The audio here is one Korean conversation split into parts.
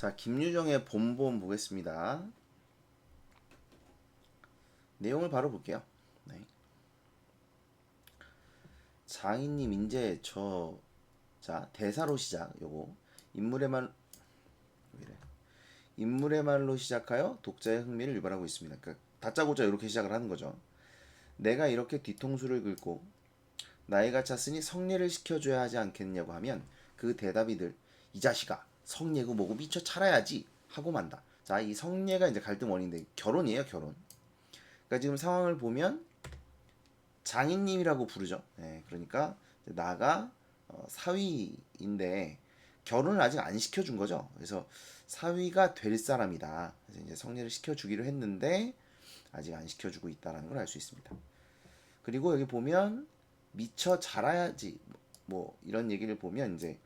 자, 김유정의 본본 보겠습니다. 내용을 바로 볼게요. 네. 장인님 이제 자 대사로 시작. 요거 인물의 말 왜 이래? 인물의 말로 시작하여 독자의 흥미를 유발하고 있습니다. 그러니까 다짜고짜 이렇게 시작을 하는 거죠. 내가 이렇게 뒤통수를 긁고 나이가 찼으니 성례를 시켜줘야 하지 않겠냐고 하면 그 대답이들 이 자식아 성례고 뭐고 미쳐 차려야지 하고 만다. 자, 이 성례가 이제 갈등 원인인데 결혼이에요, 결혼. 그러니까 지금 상황을 보면 장인님이라고 부르죠. 네, 그러니까 나가 사위인데 결혼을 아직 안 시켜준 거죠. 그래서 사위가 될 사람이다. 그래서 이제 성례를 시켜주기로 했는데 아직 안 시켜주고 있다라는 걸 알 수 있습니다. 그리고 여기 보면 미처 자라야지 뭐 이런 얘기를 보면 이제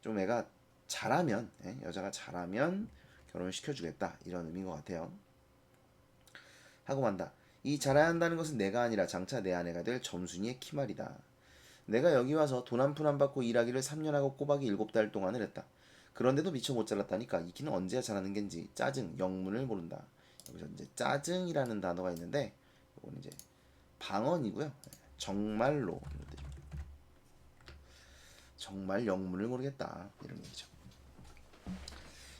좀 애가 잘하면 여자가 잘하면 결혼을 시켜주겠다 이런 의미인 것 같아요. 하고 만다. 이 잘해야 한다는 것은 내가 아니라 장차 내 아내가 될 점순이의 키말이다. 내가 여기 와서 돈 한 푼 안 받고 일하기를 3년 하고 꼬박이 7달 동안을 했다. 그런데도 미처 못 자랐다니까 이 키는 언제야 자라는 겐지 짜증 영문을 모른다. 여기서 이제 짜증이라는 단어가 있는데 이거는 이제 방언이고요. 정말로 이런 뜻입니다. 정말 영문을 모르겠다 이런 얘기죠.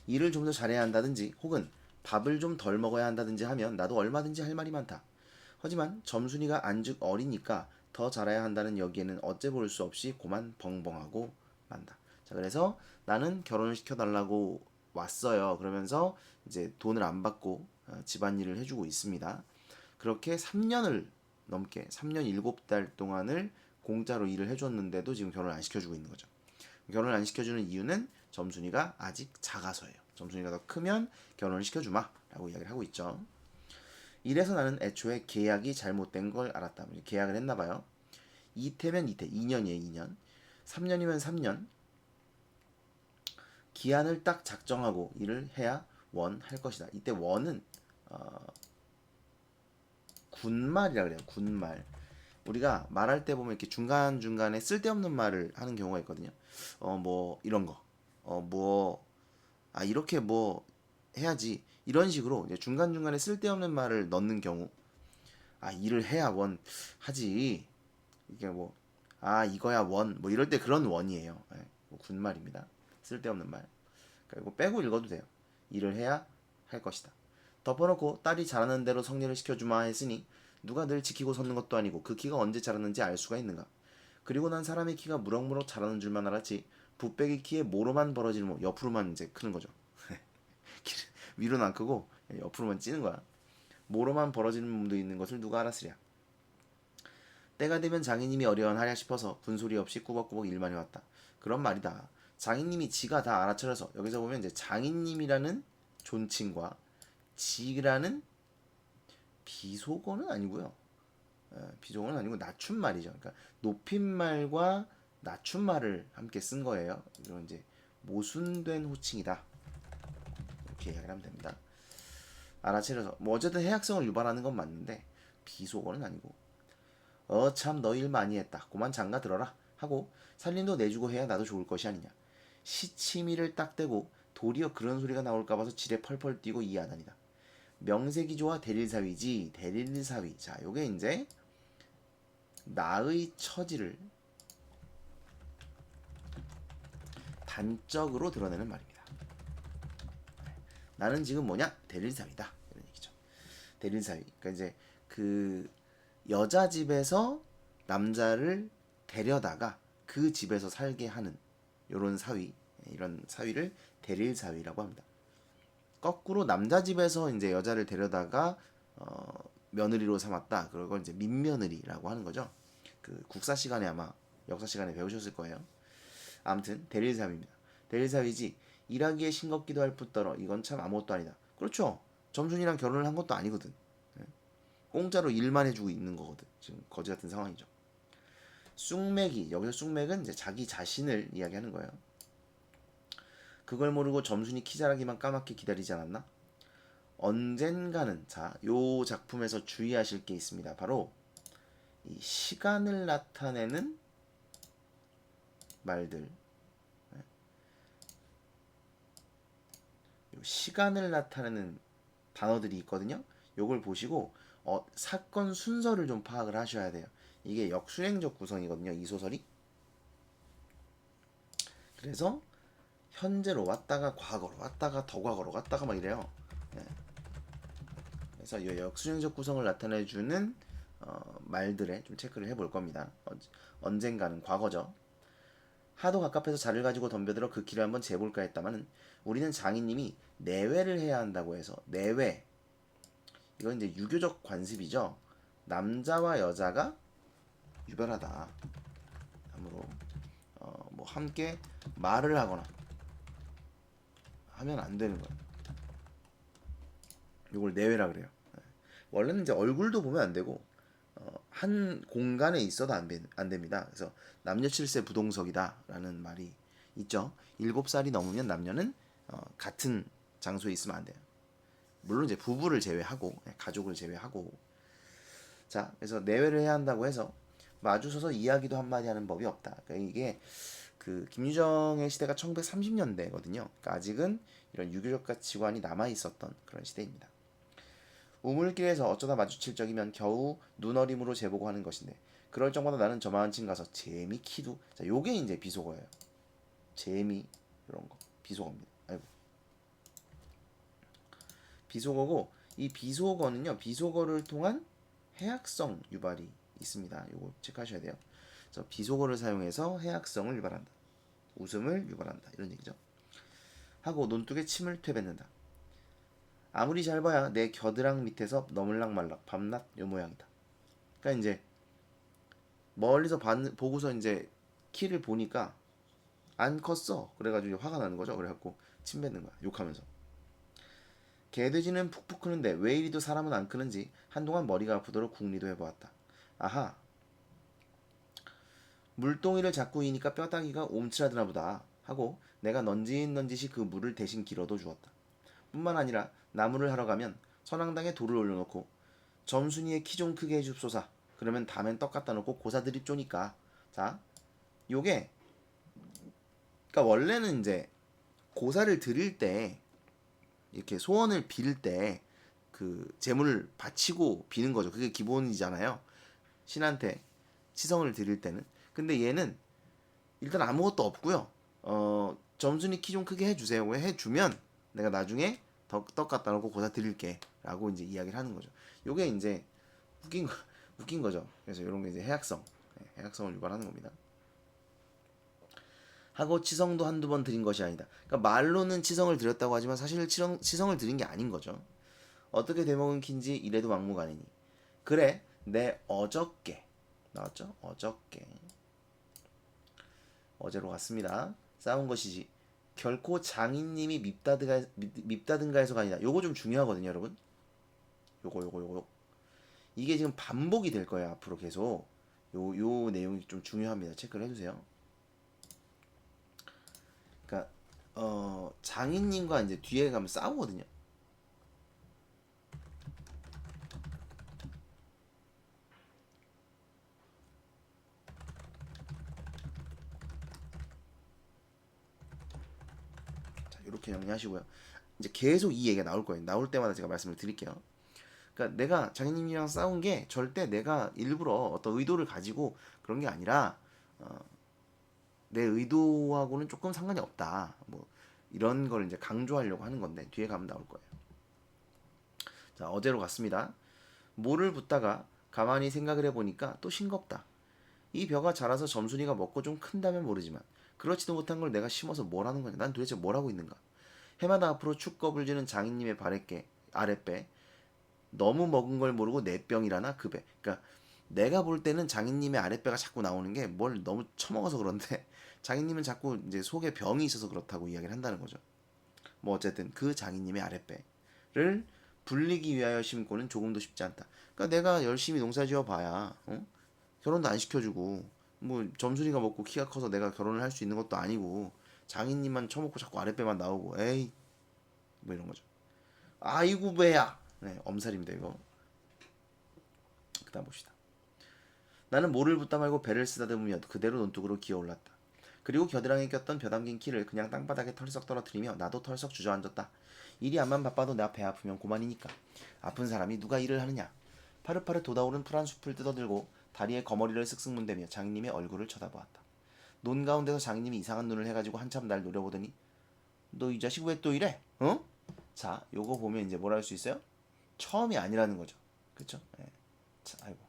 일을 좀 더 잘해야 한다든지 혹은 밥을 좀 덜 먹어야 한다든지 하면 나도 얼마든지 할 말이 많다. 하지만 점순이가 안즉 어리니까 더 잘해야 한다는 여기에는 어째 볼 수 없이 고만 벙벙하고 만다. 자, 그래서 나는 결혼을 시켜달라고 왔어요. 그러면서 이제 돈을 안 받고 집안일을 해주고 있습니다. 그렇게 3년을 넘게 3년 7달 동안을 공짜로 일을 해줬는데도 지금 결혼을 안 시켜주고 있는 거죠. 결혼을 안 시켜주는 이유는 점순이가 아직 작아서예요. 점순이가 더 크면 결혼을 시켜주마 라고 이야기를 하고 있죠. 이래서 나는 애초에 계약이 잘못된 걸 알았다. 계약을 했나봐요. 이태면 이태, 2년이에요, 2년. 3년이면 3년. 기한을 딱 작정하고 일을 해야 원할 것이다. 이때 원은 군말이라 그래요. 군말. 우리가 말할 때 보면 이렇게 중간중간에 쓸데없는 말을 하는 경우가 있거든요. 뭐 이런 거. 이렇게 뭐 해야지. 이런 식으로 이제 중간중간에 쓸데없는 말을 넣는 경우. 일을 해야 원 하지. 이게 뭐 이거야 원 뭐 이럴 때 그런 원이에요. 뭐 군말입니다. 쓸데없는 말. 그러니까 이거 빼고 읽어도 돼요. 일을 해야 할 것이다. 덮어놓고 딸이 자라는 대로 성례를 시켜주마 했으니 누가 늘 지키고 섰는 것도 아니고 그 키가 언제 자랐는지 알 수가 있는가. 그리고 난 사람의 키가 무럭무럭 자라는 줄만 알았지 붓배기 키에 모로만 벌어지는 뭐 옆으로만 이제 크는 거죠. 위로는 안 크고 옆으로만 찌는 거야. 모로만 벌어지는 몸도 있는 것을 누가 알았으랴. 때가 되면 장인님이 어려운하랴 싶어서 군소리 없이 꾸벅꾸벅 일만 해왔다. 그런 말이다. 장인님이 지가 다 알아차려서 여기서 보면 이제 장인님이라는 존칭과 지라는 비속어는 아니고요. 비속어는 아니고 낮춤말이죠. 그러니까 높임말과 낮춤말을 함께 쓴 거예요. 이런 이제 모순된 호칭이다. 이렇게 이야기를 하면 됩니다. 알아차려서 뭐 어쨌든 해악성을 유발하는 건 맞는데 비속어는 아니고 참 너 일 많이 했다. 고만 장가 들어라 하고 살림도 내주고 해야 나도 좋을 것이 아니냐. 시치미를 딱 대고 도리어 그런 소리가 나올까 봐서 지레 펄펄 뛰고 이해하다니다. 명색이 좋아 대릴사위지 대릴사위. 자, 요게 이제 나의 처지를 단적으로 드러내는 말입니다. 나는 지금 뭐냐? 대릴사위다. 이런 얘기죠. 대릴사위. 그러니까 이제 그 여자 집에서 남자를 데려다가 그 집에서 살게 하는 요런 사위, 이런 사위를 대릴사위라고 합니다. 거꾸로 남자 집에서 이제 여자를 데려다가 며느리로 삼았다. 그걸 이제 민며느리라고 하는 거죠. 그 국사 시간에 아마 역사 시간에 배우셨을 거예요. 아무튼 대릴사위입니다. 대릴사위지 일하기에 싱겁기도 할 뿐더러 이건 참 아무것도 아니다. 그렇죠. 점순이랑 결혼을 한 것도 아니거든. 공짜로 일만 해주고 있는 거거든. 지금 거지 같은 상황이죠. 쑥맥이 여기서 쑥맥은 이제 자기 자신을 이야기하는 거예요. 그걸 모르고 점순이 키 자라기만 까맣게 기다리지 않았나? 언젠가는 요 작품에서 주의하실 게 있습니다. 바로 이 시간을 나타내는 말들. 시간을 나타내는 단어들이 있거든요. 요걸 보시고 사건 순서를 좀 파악을 하셔야 돼요. 이게 역순행적 구성이거든요. 이 소설이. 그래서 현재로 왔다가 과거로 왔다가 더 과거로 갔다가 막 이래요. 네. 그래서 이 역순행적 구성을 나타내주는 말들에 좀 체크를 해볼 겁니다. 언젠가는 과거죠. 하도 갑갑해서 자를 가지고 덤벼들어 그 길을 한번 재볼까 했다마는 우리는 장인님이 내외를 해야 한다고 해서 내외, 이건 이제 유교적 관습이죠. 남자와 여자가 유별하다. 아무로 뭐 함께 말을 하거나 하면 안 되는 거예요. 이걸 내외라 그래요. 원래는 이제 얼굴도 보면 안 되고 한 공간에 있어도 안 됩니다. 그래서 남녀 7세 부동석이다라는 말이 있죠. 7살이 넘으면 남녀는 같은 장소에 있으면 안 돼요. 물론 이제 부부를 제외하고 가족을 제외하고. 자, 그래서 내외를 해야 한다고 해서 마주서서 이야기도 한마디 하는 법이 없다. 그러니까 이게 그 김유정의 시대가 1930년대거든요. 그러니까 아직은 이런 유교적 가치관이 남아 있었던 그런 시대입니다. 우물길에서 어쩌다 마주칠 적이면 겨우 눈어림으로 재보고 하는 것인데 그럴 적마다 나는 저마한 층 가서 재미 키도. 자, 요게 이제 비속어예요. 재미 이런 거 비속어입니다. 아이고. 비속어고 이 비속어는요. 비속어를 통한 해악성 유발이 있습니다. 요거 체크하셔야 돼요. 그래서 비속어를 사용해서 해악성을 유발한다. 웃음을 유발한다. 이런 얘기죠. 하고 논둑에 침을 퇴뱉는다. 아무리 잘 봐야 내 겨드랑 밑에서 너물락말락 밤낮 요 모양이다. 그러니까 이제 멀리서 보고서 이제 키를 보니까 안 컸어. 그래가지고 화가 나는 거죠. 그래갖고 침 뱉는 거야. 욕하면서. 개돼지는 푹푹 크는데 왜 이리도 사람은 안 크는지 한동안 머리가 아프도록 궁리도 해보았다. 아하. 물동이를 자꾸 이니까 뼈다귀가 옴츠라드나 보다 하고 내가 넌짓넌짓이 그 물을 대신 길어도 주었다. 뿐만 아니라 나무를 하러 가면 선앙당에 돌을 올려놓고 점순이의 키 좀 크게 해줍소사. 그러면 다음엔 떡 갖다 놓고 고사 드립 쪼니까. 자, 요게 그러니까 원래는 이제 고사를 드릴 때 이렇게 소원을 빌 때 그 재물을 바치고 비는 거죠. 그게 기본이잖아요. 신한테 치성을 드릴 때는. 근데 얘는 일단 아무것도 없고요. 점순이 키 좀 크게 해주세요. 해주면 내가 나중에 떡 갖다 놓고 고사 드릴게 라고 이제 이야기를 하는 거죠. 요게 이제 웃긴 거죠. 그래서 이런 게 이제 해악성을 유발하는 겁니다. 하고 치성도 한두 번 드린 것이 아니다. 그러니까 말로는 치성을 드렸다고 하지만 사실 치성을 드린 게 아닌 거죠. 어떻게 되먹은 킨지 이래도 막무가내니. 그래 내 어저께 나왔죠? 어저께 어제로 갔습니다. 싸운 것이지 결코 장인님이 밉다든가해서가 아니다. 요거 좀 중요하거든요, 여러분. 요거 이게 지금 반복이 될 거예요, 앞으로 계속. 요 내용이 좀 중요합니다. 체크를 해주세요. 그러니까 장인님과 이제 뒤에 가면 싸우거든요. 자, 이렇게 정리하시고요. 이제 계속 이 얘기가 나올 거예요. 나올 때마다 제가 말씀을 드릴게요. 그러니까 내가 장인님이랑 싸운 게 절대 내가 일부러 어떤 의도를 가지고 그런 게 아니라 내 의도하고는 조금 상관이 없다. 뭐 이런 걸 이제 강조하려고 하는 건데 뒤에 가면 나올 거예요. 자, 어제로 갔습니다. 모를 붓다가 가만히 생각을 해보니까 또 싱겁다. 이 벼가 자라서 점순이가 먹고 좀 큰다면 모르지만 그렇지도 못한 걸 내가 심어서 뭘 하는 거냐. 난 도대체 뭘 하고 있는가. 해마다 앞으로 축 꺼불지는 장인님의 아랫배 너무 먹은 걸 모르고 내 병이라나 그 배. 그러니까 내가 볼 때는 장인님의 아랫배가 자꾸 나오는 게 뭘 너무 처먹어서 그런데 장인님은 자꾸 이제 속에 병이 있어서 그렇다고 이야기를 한다는 거죠. 뭐 어쨌든 그 장인님의 아랫배를 불리기 위하여 심고는 조금도 쉽지 않다. 그러니까 내가 열심히 농사지어 봐야 결혼도 안 시켜주고 뭐 점순이가 먹고 키가 커서 내가 결혼을 할 수 있는 것도 아니고 장인님만 처먹고 자꾸 아랫배만 나오고 에이 뭐 이런 거죠. 아이고 배야. 네, 엄살입니다 이거. 그다음 봅시다. 나는 모를 붓다 말고 배를 쓰다듬으며 그대로 논둑으로 기어올랐다. 그리고 겨드랑이에 꼈던 벼 담긴 키를 그냥 땅바닥에 털썩 떨어뜨리며 나도 털썩 주저앉았다. 일이 안만 바빠도 나 배 아프면 고만이니까. 아픈 사람이 누가 일을 하느냐. 파릇파릇 돋아오른 푸란 숲을 뜯어들고 다리에 거머리를 쓱쓱 문대며 장인님의 얼굴을 쳐다보았다. 논 가운데서 장인님이 이상한 눈을 해가지고 한참 날 노려보더니 너 이 자식 왜 또 이래? 어? 자, 요거 보면 이제 뭐라 할 수 있어요? 처음이 아니라는 거죠. 그쵸? 예. 자, 아이고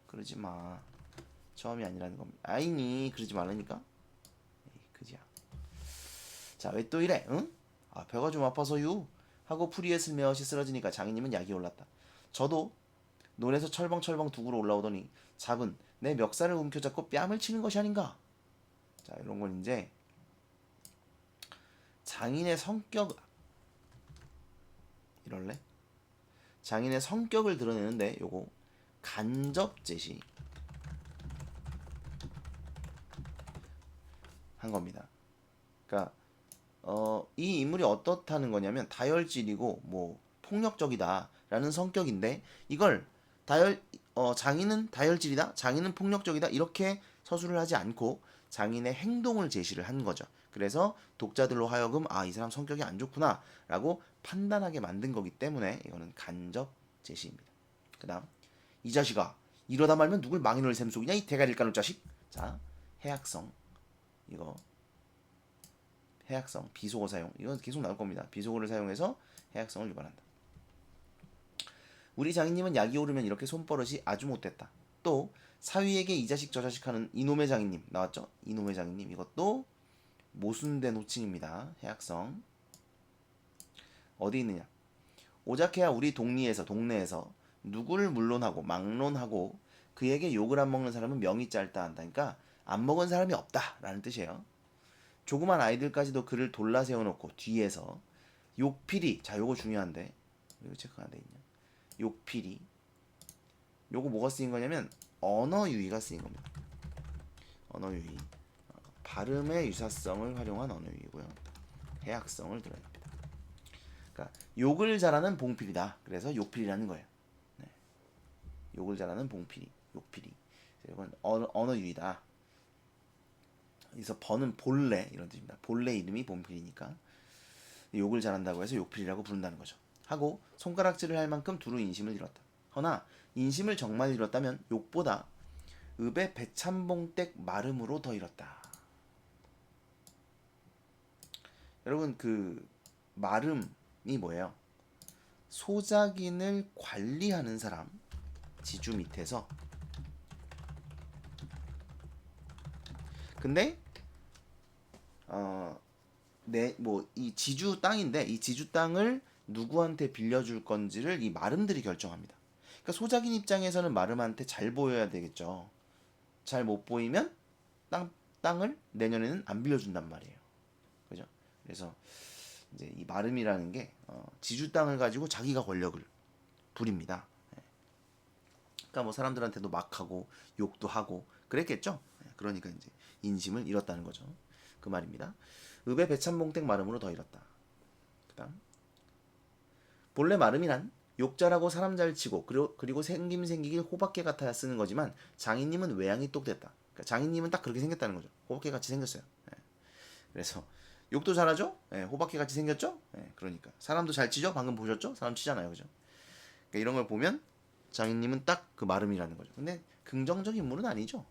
그러지 마. 처음이 아니라는 겁니다. 아이니 그러지 말라니까. 에이, 그지야. 자, 왜 또 이래? 응? 아, 배가 좀 아파서유. 하고 풀이에 슬며시 쓰러지니까 장인님은 약이 올랐다. 저도 논에서 철벙철벙 둑으로 올라오더니 잡은 내 멱살을 움켜잡고 뺨을 치는 것이 아닌가. 자, 이런 건 이제 장인의 성격 이럴래? 장인의 성격을 드러내는데 요거 간접 제시 한 겁니다. 그러니까 이 인물이 어떻다는 거냐면 다혈질이고 뭐 폭력적이다라는 성격인데 이걸 장인은 다혈질이다, 장인은 폭력적이다 이렇게 서술을 하지 않고 장인의 행동을 제시를 한 거죠. 그래서 독자들로 하여금 아, 이 사람 성격이 안 좋구나라고 판단하게 만든 거기 때문에 이거는 간접 제시입니다. 그다음 이 자식아 이러다 말면 누굴 망인을 샘속이냐 이 대가리를 까는 자식. 자, 해악성 이거 해악성 비속어 사용 이건 계속 나올 겁니다. 비속어를 사용해서 해악성을 유발한다. 우리 장인님은 약이 오르면 이렇게 손버릇이 아주 못됐다. 또 사위에게 이 자식 저 자식 하는 이놈의 장인님 나왔죠? 이놈의 장인님 이것도 모순된 호칭입니다. 해악성 어디 있느냐? 오작해야 우리 동네에서 누구를 물론하고 막론하고 그에게 욕을 안 먹는 사람은 명이 짧다 한다. 그러니까 안 먹은 사람이 없다라는 뜻이에요. 조그만 아이들까지도 그를 돌라 세워놓고 뒤에서 욕필이 자 요거 중요한데 이거 체크가 안 돼 있냐? 욕필이 요거 뭐가 쓰인 거냐면 언어 유희가 쓰인 겁니다. 언어 유희 발음의 유사성을 활용한 언어 유희고요. 해악성을 드러냅니다. 그러니까 욕을 잘하는 봉필이다. 그래서 욕필이라는 거예요. 네. 욕을 잘하는 봉필이 욕필이 이건 언어 유희다. 그래서 번은 본래 이런 뜻입니다. 본래 이름이 본필이니까 욕을 잘한다고 해서 욕필이라고 부른다는 거죠. 하고 손가락질을 할 만큼 두루 인심을 잃었다. 허나 인심을 정말 잃었다면 욕보다 읍의 배참봉댁 마름으로 더 잃었다. 여러분 그 마름이 뭐예요? 소작인을 관리하는 사람 지주 밑에서 근데 이 지주 땅인데 이 지주 땅을 누구한테 빌려줄 건지를 이 마름들이 결정합니다. 그러니까 소작인 입장에서는 마름한테 잘 보여야 되겠죠. 잘 못 보이면 땅을 내년에는 안 빌려준단 말이에요. 그죠? 그래서 이제 이 마름이라는 게 지주 땅을 가지고 자기가 권력을 부립니다. 그러니까 뭐 사람들한테도 막 하고 욕도 하고 그랬겠죠. 그러니까 이제 인심을 잃었다는 거죠. 그 말입니다. 읍의 배참봉댁 마름으로 더 잃었다. 그다음 본래 마름이란 욕 잘하고 사람 잘 치고 그리고 생김 생기길 호박개 같아야 쓰는 거지만 장인님은 외양이 똑됐다. 그러니까 장인님은 딱 그렇게 생겼다는 거죠. 호박개 같이 생겼어요. 그래서 욕도 잘하죠. 호박개 같이 생겼죠. 그러니까 사람도 잘 치죠. 방금 보셨죠? 사람 치잖아요, 그죠? 그러니까 이런 걸 보면 장인님은 딱 그 마름이라는 거죠. 근데 긍정적인 인물은 아니죠.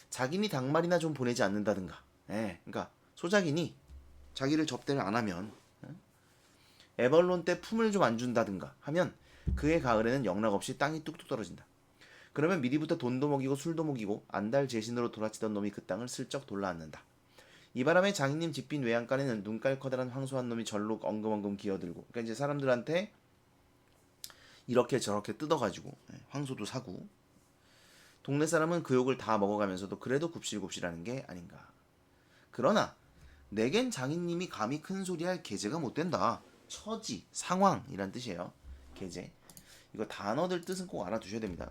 자기니 닭말이나 좀 보내지 않는다든가. 그러니까 소작인이 자기를 접대를 안 하면 에벌론 때 품을 좀 안 준다든가 하면 그의 가을에는 영락없이 땅이 뚝뚝 떨어진다. 그러면 미리부터 돈도 먹이고 술도 먹이고 안달 재신으로 돌아치던 놈이 그 땅을 슬쩍 돌라앉는다. 이 바람에 장인님 집빈 외양간에는 눈깔 커다란 황소한 놈이 절로 엉금엉금 기어들고 그러니까 이제 사람들한테 이렇게 저렇게 뜯어가지고 황소도 사고 동네 사람은 그 욕을 다 먹어가면서도 그래도 굽실굽실하는 게 아닌가. 그러나 내겐 장인님이 감히 큰 소리할 계제가 못 된다. 처지, 상황이란 뜻이에요. 계제. 이거 단어들 뜻은 꼭 알아두셔야 됩니다.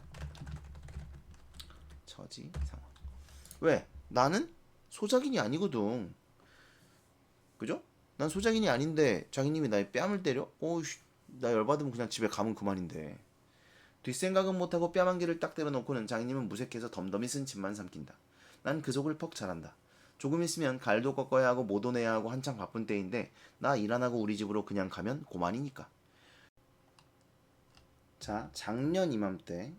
처지, 상황. 왜? 나는 소작인이 아니거든. 그죠? 난 소작인이 아닌데 장인님이 나의 뺨을 때려? 오우씨, 나 열받으면 그냥 집에 가면 그만인데. 뒷생각은 못하고 뺨 한 개를 딱 때려놓고는 장인님은 무색해서 덤덤히 쓴 침만 삼킨다. 난 그 속을 퍽 잘한다. 조금 있으면 갈도 꺾어야 하고 모도내야 하고 한창 바쁜 때인데 나 일 안 하고 우리 집으로 그냥 가면 고만이니까. 자, 작년 이맘때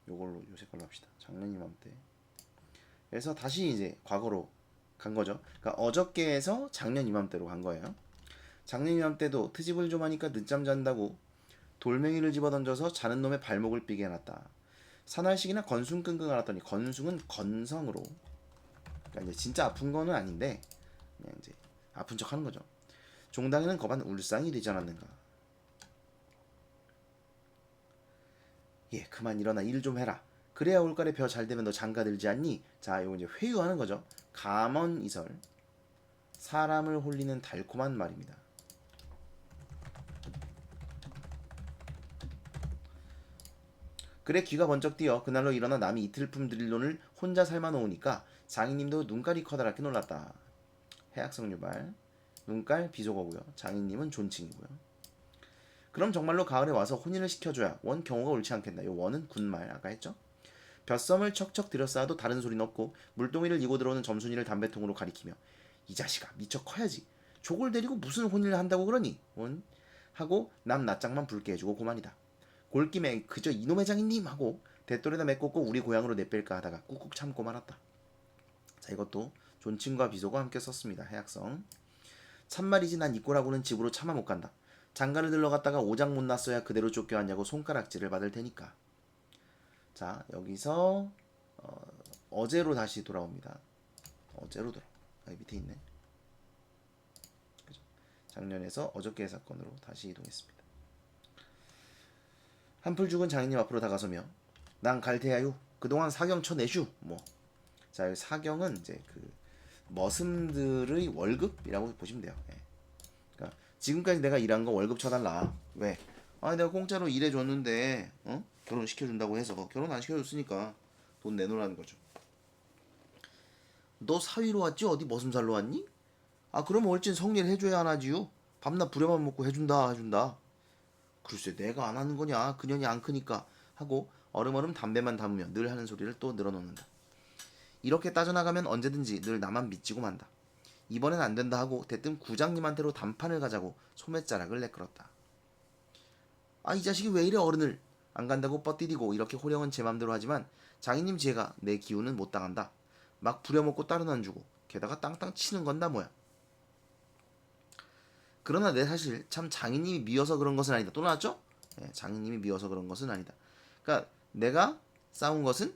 요걸로 요 색깔로 합시다. 작년 이맘때. 그래서 다시 이제 과거로 간 거죠. 그러니까 어저께에서 작년 이맘때로 간 거예요. 작년 이맘때도 트집을 좀 하니까 늦잠 잔다고 돌멩이를 집어던져서 자는 놈의 발목을 삐게 해놨다. 사날씩이나 건숭 끙끙 앓았더니 건숭은 건성으로 그러니까 이제 진짜 아픈 거는 아닌데 그냥 이제 아픈 척 하는 거죠. 종당에는 거반 울상이 되지 않았는가. 예, 그만 일어나 일 좀 해라. 그래야 올가래 벼 잘 되면 너 장가 들지 않니? 자, 이거 이제 회유하는 거죠. 감언이설. 사람을 홀리는 달콤한 말입니다. 그래 귀가 번쩍 뛰어 그날로 일어나 남이 이틀 품들일 돈을 혼자 삶아 놓으니까 장인님도 눈깔이 커다랗게 놀랐다. 해악성 유발. 눈깔 비속어고요. 장인님은 존칭이고요. 그럼 정말로 가을에 와서 혼인을 시켜줘야 원 경우가 옳지 않겠나. 요 원은 군말 아까 했죠. 벼썸을 척척 들여쌓아도 다른 소리는 없고 물동이를 이고 들어오는 점순이를 담배통으로 가리키며 이 자식아 미처 커야지. 족을 데리고 무슨 혼인을 한다고 그러니? 원 하고 남 낯장만 붉게 해주고 고만이다. 골김에 그저 이놈의 장인님 하고 대또리다 메꽂고 우리 고향으로 내뺄까 하다가 꾹꾹 참고 말았다. 자, 이것도 존칭과 비속어 함께 썼습니다. 해악성. 참말이지 난 이 꼴하고는 집으로 차마 못 간다. 장가를 들러갔다가 오장 못 났어야 그대로 쫓겨왔냐고 손가락질을 받을 테니까. 자, 여기서 어제로 다시 돌아옵니다. 어제로 돌아. 여기 밑에 있네. 그죠? 작년에서 어저께의 사건으로 다시 이동했습니다. 한풀 죽은 장인님 앞으로 다가서며 난 갈테야유. 그동안 사경 쳐내슈. 뭐. 자, 여기 사경은 이제 그 머슴들의 월급이라고 보시면 돼요. 예. 그러니까 지금까지 내가 일한 거 월급 쳐달라. 왜? 아, 내가 공짜로 일해줬는데 결혼 시켜준다고 해서 결혼 안 시켜줬으니까 돈 내놓으라는 거죠. 너 사위로 왔지? 어디 머슴살로 왔니? 아, 그럼 얼찐 성리를 해줘야 하나지요. 밤낮 부려만 먹고 해준다. 글쎄 내가 안 하는 거냐. 그년이 안 크니까 하고 얼음얼음 담배만 담으며 늘 하는 소리를 또 늘어놓는다. 이렇게 따져나가면 언제든지 늘 나만 믿지고 만다. 이번엔 안 된다 하고 대뜸 구장님한테로 단판을 가자고 소매자락을 내끌었다. 아, 이 자식이 왜 이래 어른을. 안 간다고 뻗디디고 이렇게 호령은 제 맘대로 하지만 장인님 지혜가 내 기운은 못 당한다. 막 부려먹고 따른 안 주고 게다가 땅땅 치는 건다 뭐야. 그러나 내 사실 참 장인님이 미워서 그런 것은 아니다. 또 나왔죠? 네, 장인님이 미워서 그런 것은 아니다. 그러니까 내가 싸운 것은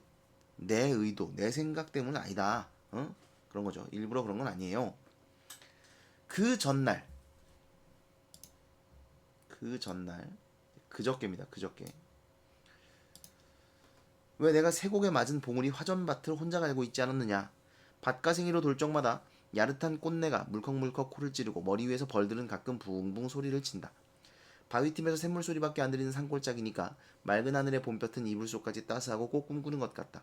내 의도, 내 생각 때문은 아니다. 그런 거죠. 일부러 그런 건 아니에요. 그 전날, 그저께입니다. 그저께. 왜 내가 쇠곡에 맞은 봉우리 화전밭을 혼자 갈고 있지 않았느냐. 밭가생이로 돌 적마다 야릇한 꽃내가 물컥물컥 코를 찌르고 머리 위에서 벌들은 가끔 붕붕 소리를 친다. 바위틈에서 샘물 소리밖에 안 들리는 산골짜기니까 맑은 하늘의 봄볕은 이불 속까지 따스하고 꼭 꿈꾸는 것 같다.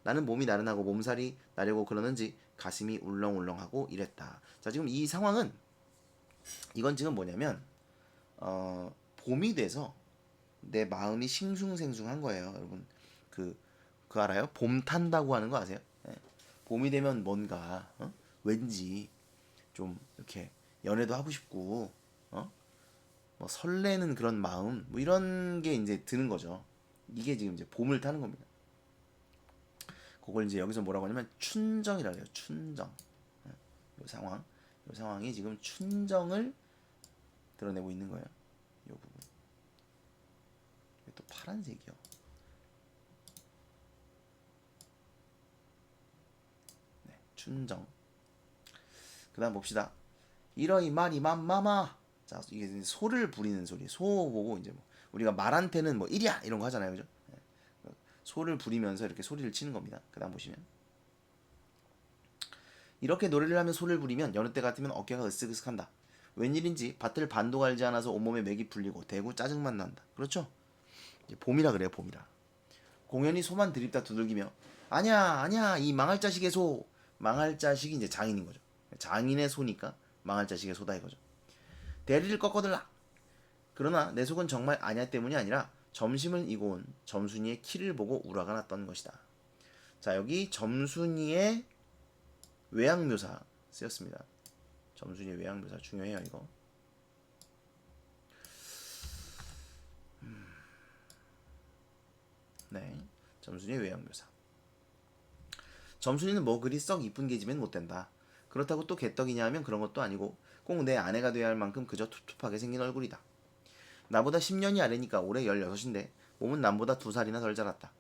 나는 몸이 나른하고 몸살이 나려고 그러는지 가슴이 울렁울렁하고 이랬다. 자, 지금 이 상황은 이건 지금 뭐냐면 봄이 돼서 내 마음이 싱숭생숭한 거예요, 여러분. 그 알아요? 봄 탄다고 하는 거 아세요? 예. 봄이 되면 뭔가 왠지 좀 이렇게 연애도 하고 싶고 뭐 설레는 그런 마음 뭐 이런 게 이제 드는 거죠. 이게 지금 이제 봄을 타는 겁니다. 그걸 이제 여기서 뭐라고 하냐면 춘정이라고 해요. 춘정. 이 상황, 이 상황이 지금 춘정을 드러내고 있는 거예요. 이 부분. 또 파란색이요. 네, 춘정. 그다음 봅시다. 이러이 말이 맘마마. 자, 이게 소를 부리는 소리. 소 보고 이제 뭐 우리가 말한테는 뭐 이리야 이런 거 하잖아요, 그죠? 네. 소를 부리면서 이렇게 소리를 치는 겁니다. 그다음 보시면 이렇게 노래를 하며 소를 부리면 여느 때 같으면 어깨가 으쓱으쓱한다. 웬일인지 밭을 반도 갈지 않아서 온몸에 맥이 풀리고 대구 짜증만 난다. 그렇죠? 봄이라 그래요, 봄이라. 공연히 소만 드립다 두들기며 아냐 이 망할 자식의 소. 망할 자식이 이제 장인인 거죠. 장인의 소니까 망할 자식의 소다 이거죠. 대리를 꺾어들라. 그러나 내 속은 정말 아냐 때문이 아니라 점심을 이고 온 점순이의 키를 보고 우라가 났던 것이다. 자, 여기 점순이의 외양묘사 쓰였습니다. 점순이의 외양묘사 중요해요, 이거. 네, 점순이의 외양묘사. 점순이는 뭐 그리 썩 이쁜 계집애는 못 된다. 그렇다고 또 개떡이냐 하면 그런 것도 아니고 꼭 내 아내가 돼야 할 만큼 그저 툭툭하게 생긴 얼굴이다. 나보다 10년이 아래니까 올해 16인데 몸은 남보다 2살이나 덜 자랐다.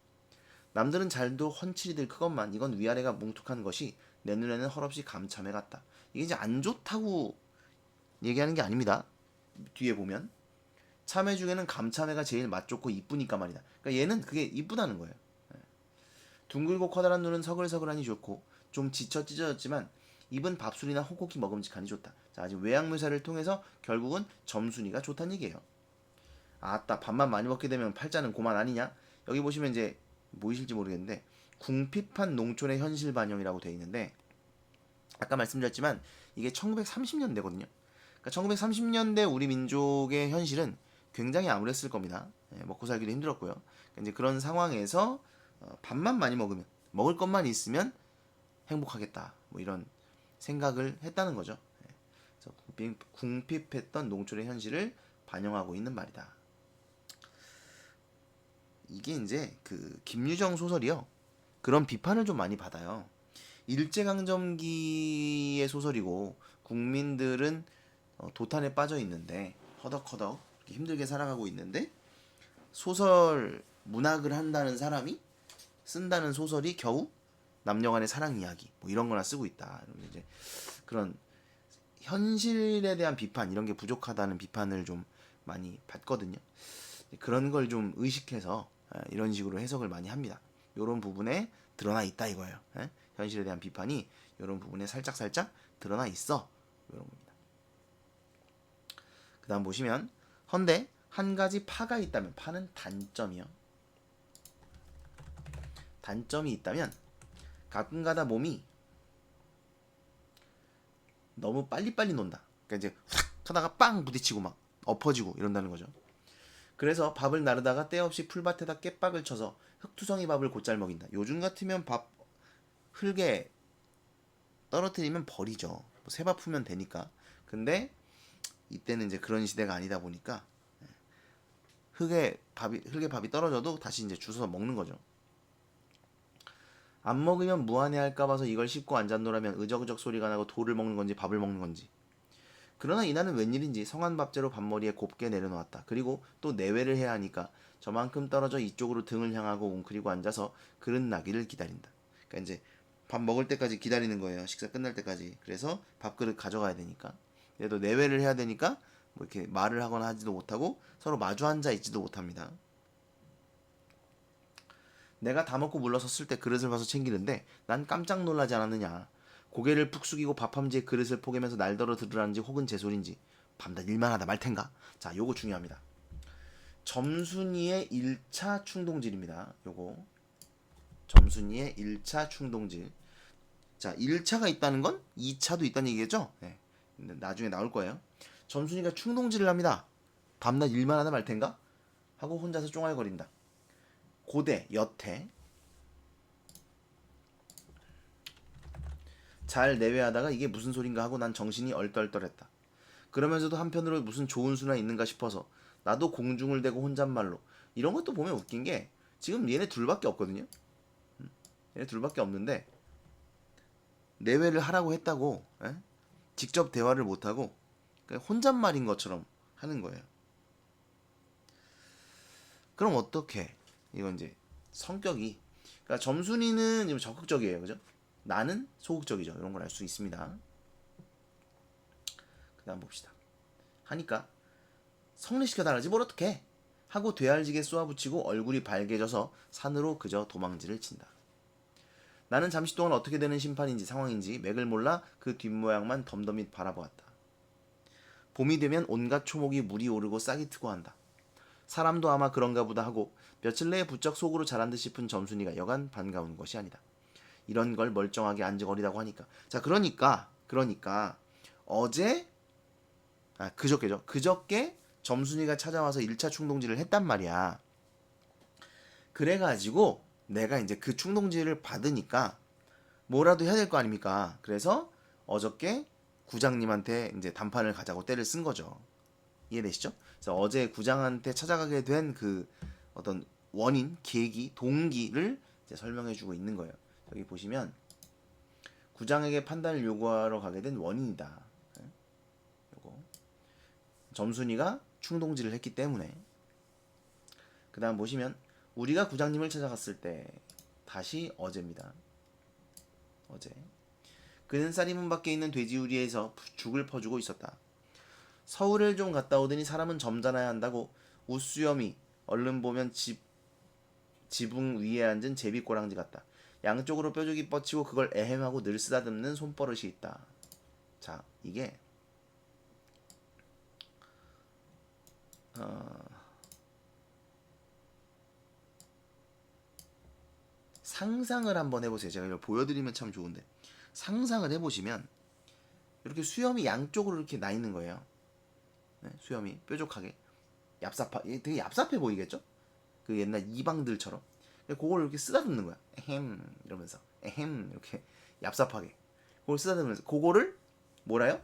남들은 잘도 훤칠이들 크건만 이건 위아래가 뭉툭한 것이 내 눈에는 헐없이 감참해 같다. 이게 이제 안 좋다고 얘기하는 게 아닙니다. 뒤에 보면 참외 중에는 감참외가 제일 맛 좋고 이쁘니까 말이다. 그러니까 얘는 그게 이쁘다는 거예요. 둥글고 커다란 눈은 서글서글하니 좋고 좀 지쳐 찢어졌지만 입은 밥술이나 호곡이 먹음직하니 좋다. 자, 아직 외양묘사를 통해서 결국은 점순이가 좋다는 얘기예요. 아따, 밥만 많이 먹게 되면 팔자는 고만 아니냐? 여기 보시면 이제 보이실지 모르겠는데 궁핍한 농촌의 현실 반영이라고 되어 있는데 아까 말씀드렸지만 이게 1930년대거든요. 그러니까 1930년대 우리 민족의 현실은 굉장히 암울했을 겁니다. 먹고 살기도 힘들었고요. 그러니까 이제 그런 상황에서 밥만 많이 먹으면 먹을 것만 있으면 행복하겠다. 뭐 이런 생각을 했다는 거죠. 그래서 궁핍했던 농촌의 현실을 반영하고 있는 말이다. 이게 이제 그 김유정 소설이요. 그런 비판을 좀 많이 받아요. 일제강점기의 소설이고 국민들은 도탄에 빠져 있는데 허덕허덕 힘들게 살아가고 있는데 소설 문학을 한다는 사람이 쓴다는 소설이 겨우 남녀간의 사랑 이야기 뭐 이런 거나 쓰고 있다. 이제 그런 현실에 대한 비판 이런 게 부족하다는 비판을 좀 많이 받거든요. 그런 걸 좀 의식해서 이런 식으로 해석을 많이 합니다. 이런 부분에 드러나 있다 이거예요. 현실에 대한 비판이 이런 부분에 살짝 드러나 있어. 이런 겁니다. 그 다음 보시면 헌데 한 가지 파가 있다면 파는 단점이요. 단점이 있다면 가끔가다 몸이 너무 빨리빨리 논다. 그러니까 이제 확 하다가 빵 부딪히고 막 엎어지고 이런다는 거죠. 그래서 밥을 나르다가 때없이 풀밭에다 깨박을 쳐서 흙투성이 밥을 곧잘 먹인다. 요즘 같으면 밥 흙에 떨어뜨리면 버리죠. 뭐 새밥 풀면 되니까. 근데 이때는 이제 그런 시대가 아니다 보니까 흙에 밥이 떨어져도 다시 이제 주워서 먹는 거죠. 안 먹으면 무안해할까 봐서 이걸 씹고 앉았노라면 으적으적 소리가 나고 돌을 먹는 건지 밥을 먹는 건지. 그러나 이날은 웬일인지 성한 밥재로 밥머리에 곱게 내려놓았다. 그리고 또 내외를 해야 하니까 저만큼 떨어져 이쪽으로 등을 향하고 웅크리고 앉아서 그릇 나기를 기다린다. 그러니까 이제 밥 먹을 때까지 기다리는 거예요. 식사 끝날 때까지. 그래서 밥그릇 가져가야 되니까. 그래도 내외를 해야 되니까 뭐 이렇게 말을 하거나 하지도 못하고 서로 마주 앉아 있지도 못합니다. 내가 다 먹고 물러섰을 때 그릇을 봐서 챙기는데 난 깜짝 놀라지 않았느냐. 고개를 푹 숙이고 밥함지에 그릇을 포개면서 날더러 들으라는지 혹은 제 소린지 밤낮 일만 하다 말 텐가. 자, 요거 중요합니다. 점순이의 1차 충동질입니다. 요거 점순이의 1차 충동질. 자, 1차가 있다는 건 2차도 있다는 얘기겠죠? 네. 나중에 나올 거예요. 점순이가 충동질을 합니다. 밤낮 일만 하다 말 텐가? 하고 혼자서 쫑알거린다. 고대, 여태 잘 내외하다가 이게 무슨 소린가 하고 난 정신이 얼떨떨했다. 그러면서도 한편으로 무슨 좋은 수나 있는가 싶어서 나도 공중을 대고 혼잣말로 이런 것도 보면 웃긴 게 지금 얘네 둘밖에 없거든요. 얘네 둘밖에 없는데 내외를 하라고 했다고 직접 대화를 못하고 혼잣말인 것처럼 하는 거예요. 그럼 어떻게? 이건 이제 성격이 그러니까 점순이는 좀 적극적이에요. 그죠? 나는 소극적이죠. 이런 걸 알 수 있습니다. 그 다음 봅시다. 하니까 성례시켜달라지 뭘 어떡해 하고 되알지게 쏘아붙이고 얼굴이 발개져서 산으로 그저 도망질을 친다. 나는 잠시 동안 어떻게 되는 심판인지 상황인지 맥을 몰라 그 뒷모양만 덤덤히 바라보았다. 봄이 되면 온갖 초목이 물이 오르고 싹이 트고 한다. 사람도 아마 그런가 보다 하고 며칠 내에 부쩍 속으로 자란 듯 싶은 점순이가 여간 반가운 것이 아니다. 이런 걸 멀쩡하게 안직거리다고 하니까. 자, 그러니까 어제 그저께죠. 그저께 점순이가 찾아와서 1차 충동질을 했단 말이야. 그래가지고 내가 이제 그 충동지를 받으니까 뭐라도 해야 될 거 아닙니까? 그래서 어저께 구장님한테 이제 단판을 가자고 때를 쓴 거죠. 이해되시죠? 그래서 어제 구장한테 찾아가게 된 그 어떤 원인, 계기, 동기를 이제 설명해주고 있는 거예요. 여기 보시면 구장에게 판단을 요구하러 가게 된 원인이다. 요거 점순이가 충동질을 했기 때문에. 그 다음 보시면 우리가 구장님을 찾아갔을 때 다시 어제입니다. 어제 그는 쌀이문 밖에 있는 돼지우리에서 죽을 퍼주고 있었다. 서울을 좀 갔다 오더니 사람은 점잖아야 한다고 우수염이 얼른 보면 지붕 위에 앉은 제비꼬랑지 같다. 양쪽으로 뾰족이 뻗치고 그걸 애헴하고 늘 쓰다듬는 손버릇이 있다. 자, 이게 상상을 한번 해보세요. 제가 이걸 보여드리면 참 좋은데 상상을 해보시면 이렇게 수염이 양쪽으로 이렇게 나 있는 거예요. 네, 수염이 뾰족하게 되게 얍삽해 보이겠죠? 그 옛날 이방들처럼. 그걸 이렇게 쓰다듬는 거야. 에헴 이러면서 에헴 이렇게 얍삽하게 그걸 쓰다듬으면서 그거를 뭐라요?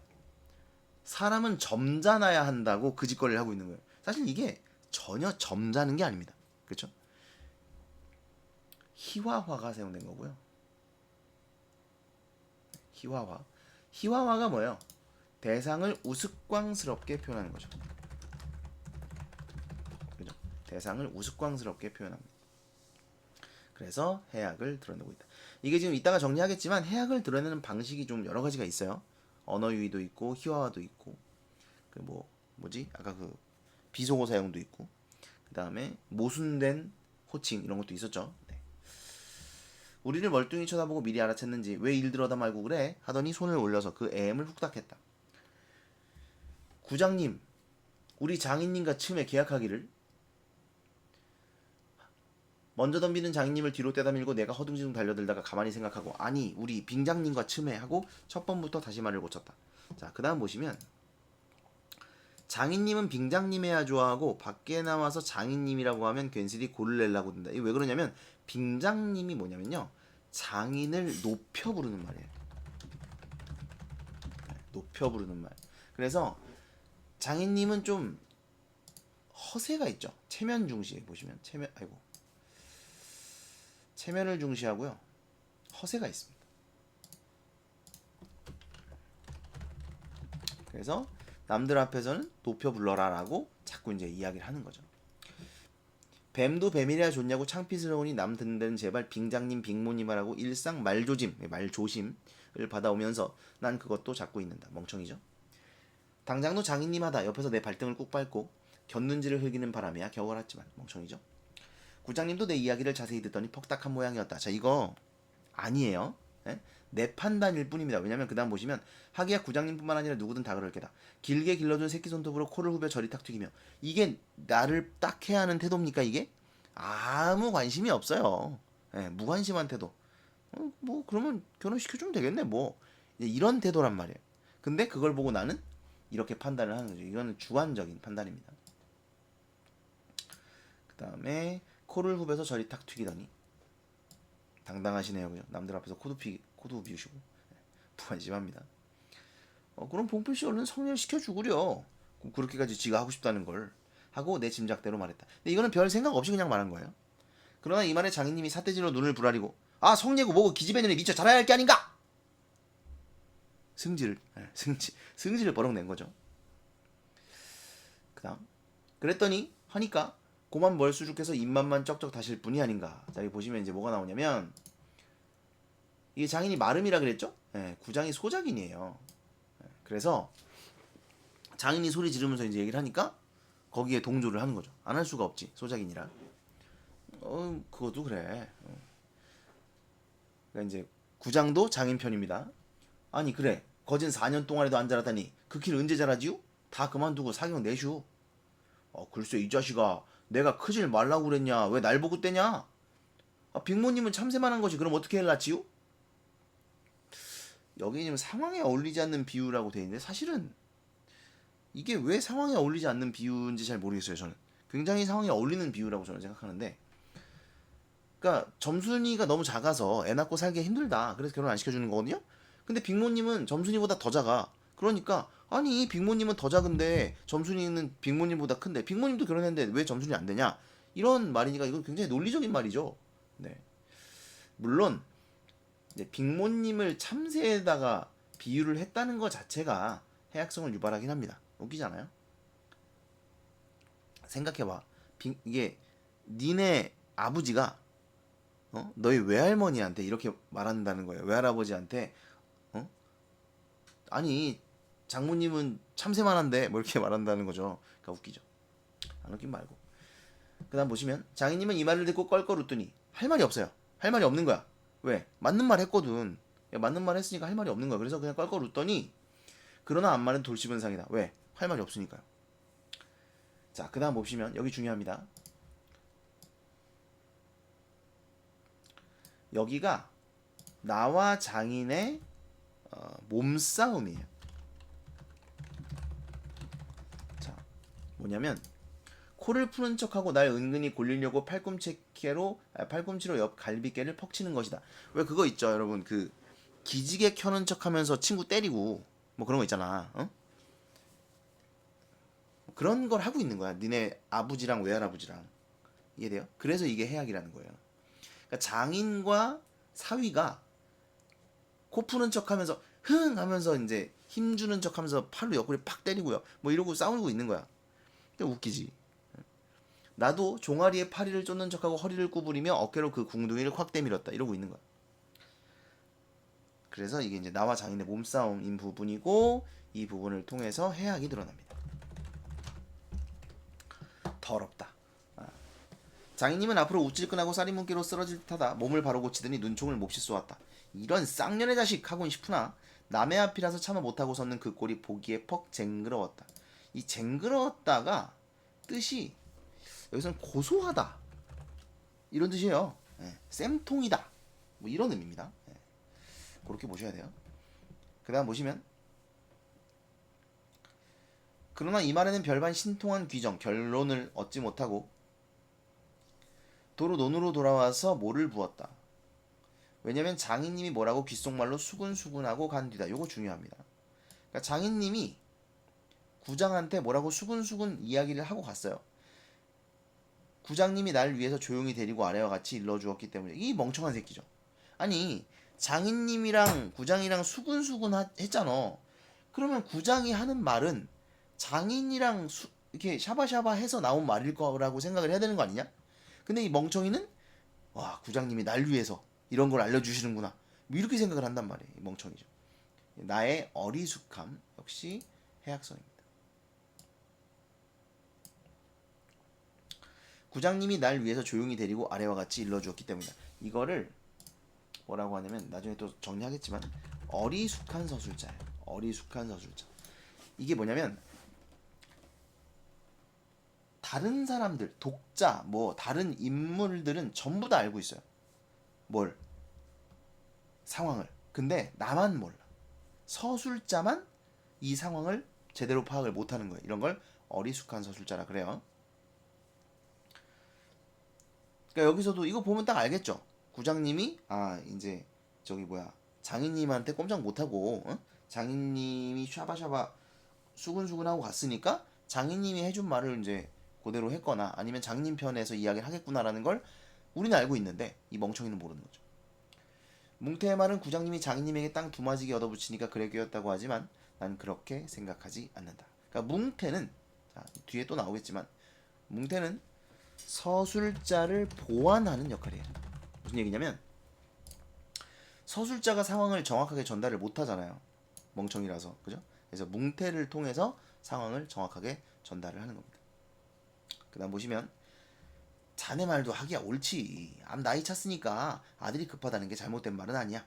사람은 점잖아야 한다고 그 짓거리를 하고 있는 거예요. 사실 이게 전혀 점잖은 게 아닙니다. 그렇죠? 희화화가 사용된 거고요. 희화화가 뭐예요? 대상을 우스꽝스럽게 표현하는 거죠. 그죠? 대상을 우스꽝스럽게 표현합니다. 그래서 해악을 드러내고 있다. 이게 지금 이따가 정리하겠지만 해악을 드러내는 방식이 좀 여러 가지가 있어요. 언어 유희도 있고 희화화도 있고 그 뭐지? 아까 그 비속어 사용도 있고 그 다음에 모순된 호칭 이런 것도 있었죠. 네. 우리를 멀뚱히 쳐다보고 미리 알아챘는지 왜 일들어다 말고 그래? 하더니 손을 올려서 그 애엠을 훅닥했다. 구장님, 우리 장인님과 춤에 계약하기를. 먼저 덤비는 장인님을 뒤로 떼다 밀고 내가 허둥지둥 달려들다가 가만히 생각하고 아니 우리 빙장님과 춤에 하고 첫 번부터 다시 말을 고쳤다. 자, 그 다음 보시면 장인님은 빙장님해야 좋아하고 밖에 나와서 장인님이라고 하면 괜스레 골을 내려고 든다. 이게 왜 그러냐면 빙장님이 뭐냐면요 장인을 높여 부르는 말이에요. 높여 부르는 말. 그래서 장인님은 좀 허세가 있죠. 체면 중시 보시면 체면을 중시하고요 허세가 있습니다. 그래서 남들 앞에서는 높여 불러라라고 자꾸 이제 이야기를 하는 거죠. 뱀도 뱀이래야 좋냐고 창피스러우니 남 듣는 데는 제발 빙장님 빙모님하라고 일상 말조심을 받아오면서 난 그것도 잡고 있는다. 멍청이죠. 당장도 장인님 하다 옆에서 내 발등을 꾹 밟고 곁눈질을 흘기는 바람에야 겨우 알았지만 멍청이죠. 구장님도 내 이야기를 자세히 듣더니 퍽딱한 모양이었다. 자, 이거 아니에요. 예? 내 판단일 뿐입니다. 왜냐면 그 다음 보시면 하기야 구장님뿐만 아니라 누구든 다 그럴 게다. 길게 길러준 새끼 손톱으로 코를 후벼 저리 탁 튀기며 이게 나를 딱 해야 하는 태도입니까 이게? 아무 관심이 없어요. 예, 무관심한 태도. 뭐 그러면 결혼시켜주면 되겠네 뭐. 이런 태도란 말이에요. 근데 그걸 보고 나는 이렇게 판단을 하는 거죠. 이거는 주관적인 판단입니다. 그 다음에 코를 후벼서 저리 탁 튀기더니 당당하시네요. 그죠? 남들 앞에서 코도 비우시고 무관심합니다. 그럼 봉필씨 얼른 성렬시켜 주구려. 그렇게까지 지가 하고 싶다는 걸 하고 내 짐작대로 말했다. 근데 이거는 별 생각 없이 그냥 말한 거예요. 그러나 이 말에 장인님이 삿대질로 눈을 부라리고 아 성례고 뭐고 기집애년이 미쳐 자라야 할 게 아닌가? 승질을 버럭낸 거죠. 그다음 그랬더니 하니까 고만 멀수룩해서 입맛만 쩍쩍 다실 뿐이 아닌가. 자, 여기 보시면 이제 뭐가 나오냐면 이게 장인이 마름이라 그랬죠? 예, 구장이 소작인이에요. 그래서 장인이 소리 지르면서 이제 얘기를 하니까 거기에 동조를 하는 거죠. 안 할 수가 없지 소작인이라. 그것도 그래. 그러니까 이제 구장도 장인 편입니다. 아니 그래 거진 4년 동안에도 안 자라다니 그 길 언제 자라지요? 다 그만두고 사경 내슈. 글쎄 이 자식아 내가 크질 말라고 그랬냐 왜 날 보고 떼냐? 빅모님은 참새만 한 것이 그럼 어떻게 해놨지요? 여기 지금 상황에 어울리지 않는 비유라고 돼 있는데 사실은 이게 왜 상황에 어울리지 않는 비유인지 잘 모르겠어요. 저는 굉장히 상황에 어울리는 비유라고 저는 생각하는데 그러니까 점순이가 너무 작아서 애 낳고 살기 힘들다. 그래서 결혼 안 시켜주는 거거든요. 근데 빅모님은 점순이보다 더 작아. 그러니까 아니 빅모님은 더 작은데 점순이는 빅모님보다 큰데 빅모님도 결혼했는데 왜 점순이 안 되냐? 이런 말이니까 이건 굉장히 논리적인 말이죠. 네. 물론 이제 빅모님을 참새에다가 비유를 했다는 것 자체가 해악성을 유발하긴 합니다. 웃기잖아요. 생각해봐. 이게 니네 아버지가 너희 외할머니한테 이렇게 말한다는 거예요. 외할아버지한테 아니 장모님은 참새만 한데 뭐 이렇게 말한다는 거죠. 그러니까 웃기죠. 안 웃긴 말고. 그 다음 보시면 장인님은 이 말을 듣고 껄껄 웃더니 할 말이 없어요. 할 말이 없는 거야. 왜? 맞는 말 했거든. 야, 맞는 말 했으니까 할 말이 없는 거야. 그래서 그냥 껄껄 웃더니 그러나 안말은 돌씹은상이다. 왜? 할 말이 없으니까요. 자, 그 다음 보시면 여기 중요합니다. 여기가 나와 장인의 몸싸움이에요. 자, 뭐냐면 코를 푸는 척하고 날 은근히 골리려고 팔꿈치로 옆 갈비뼈를 퍽치는 것이다. 왜 그거 있죠, 여러분? 그 기지개 켜는 척하면서 친구 때리고 뭐 그런 거 있잖아. 그런 걸 하고 있는 거야. 니네 아버지랑 외할아버지랑. 이해돼요? 그래서 이게 해악이라는 거예요. 그러니까 장인과 사위가 코 푸는 척하면서 흥 하면서 이제 힘주는 척하면서 팔로 옆구리 팍 때리고요. 뭐 이러고 싸우고 있는 거야. 근데 웃기지. 나도 종아리에 파리를 쫓는 척하고 허리를 구부리며 어깨로 그 궁둥이를 확 내밀었다. 이러고 있는 거야. 그래서 이게 이제 나와 장인의 몸싸움인 부분이고 이 부분을 통해서 해악이 드러납니다. 더럽다. 장인님은 앞으로 우쭐 끈하고 쌀이 문기로 쓰러질 듯하다. 몸을 바로 고치더니 눈총을 몹시 쏘았다. 이런 쌍년의 자식 하곤 싶으나 남의 앞이라서 참아 못하고 섰는 그 꼴이 보기에 퍽 쟁그러웠다. 이 쟁그러웠다가 뜻이 여기서는 고소하다 이런 뜻이에요. 쌤통이다 뭐 이런 의미입니다. 그렇게 보셔야 돼요. 그 다음 보시면 그러나 이 말에는 별반 신통한 귀정 결론을 얻지 못하고 도로 논으로 돌아와서 모를 부었다. 왜냐면 장인님이 뭐라고 귓속말로 수근수근하고 간 뒤다. 요거 중요합니다. 그러니까 장인님이 구장한테 뭐라고 수근수근 이야기를 하고 갔어요. 구장님이 날 위해서 조용히 데리고 아래와 같이 일러주었기 때문에. 이 멍청한 새끼죠. 아니 장인님이랑 구장이랑 수근수근 했잖아. 그러면 구장이 하는 말은 장인이랑 이렇게 샤바샤바 해서 나온 말일 거라고 생각을 해야 되는 거 아니냐? 근데 이 멍청이는 와 구장님이 날 위해서 이런 걸 알려주시는구나 뭐 이렇게 생각을 한단 말이에요. 멍청이죠. 나의 어리숙함 역시 해악성입니다. 구장님이 날 위해서 조용히 데리고 아래와 같이 일러주었기 때문이다. 이거를 뭐라고 하냐면 나중에 또 정리하겠지만 어리숙한 서술자예요. 어리숙한 서술자. 이게 뭐냐면 다른 사람들, 독자, 뭐 다른 인물들은 전부 다 알고 있어요. 뭘? 상황을. 근데 나만 몰라. 서술자만 이 상황을 제대로 파악을 못하는 거예요. 이런 걸 어리숙한 서술자라 그래요. 그러니까 여기서도 이거 보면 딱 알겠죠. 구장님이 이제 저기 뭐야 장인님한테 꼼짝 못하고 장인님이 샤바샤바 수근수근하고 갔으니까 장인님이 해준 말을 이제 그대로 했거나 아니면 장님 편에서 이야기를 하겠구나라는 걸 우리는 알고 있는데 이 멍청이는 모르는 거죠. 뭉태의 말은 구장님이 장인님에게 땅 두마지기 얻어붙이니까 그래 끼었다고 하지만 난 그렇게 생각하지 않는다. 그러니까 뭉태는 뒤에 또 나오겠지만 뭉태는 서술자를 보완하는 역할이에요. 무슨 얘기냐면 서술자가 상황을 정확하게 전달을 못하잖아요. 멍청이라서 그죠? 그래서 뭉태를 통해서 상황을 정확하게 전달을 하는 겁니다. 그 다음 보시면 자네 말도 하기야 옳지. 암 나이 찼으니까 아들이 급하다는 게 잘못된 말은 아니야.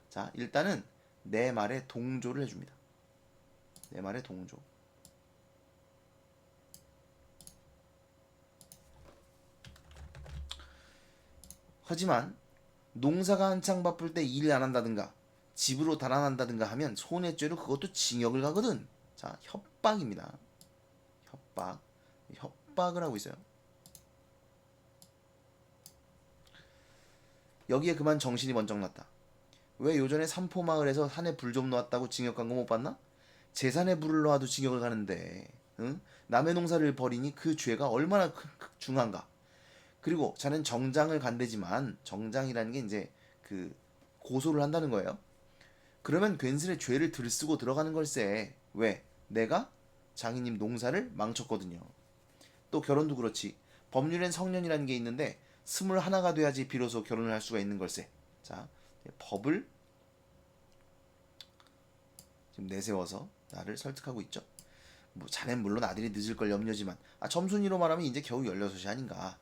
자 일단은 내 말에 동조를 해줍니다. 내 말에 동조. 하지만 농사가 한창 바쁠 때 일 안 한다든가 집으로 달아난다든가 하면 손해죄로 그것도 징역을 가거든. 자 협박입니다. 협박을 하고 있어요. 여기에 그만 정신이 번쩍 났다. 왜 요전에 삼포마을에서 산에 불 좀 놓았다고 징역 간 거 못 봤나? 재산에 불을 놓아도 징역을 가는데, 응? 남의 농사를 벌이니 그 죄가 얼마나 중한가? 그리고 자넨 정장을 간대지만 정장이라는 게 이제 그 고소를 한다는 거예요. 그러면 괜스레 죄를 들쓰고 들어가는 걸세. 왜? 내가 장인님 농사를 망쳤거든요. 또 결혼도 그렇지. 법률엔 성년이라는 게 있는데 21가 돼야지 비로소 결혼을 할 수가 있는 걸세. 자, 법을 지금 내세워서 나를 설득하고 있죠. 뭐 자넨 물론 아들이 늦을 걸 염려지만 점순이로 말하면 이제 겨우 16이 아닌가.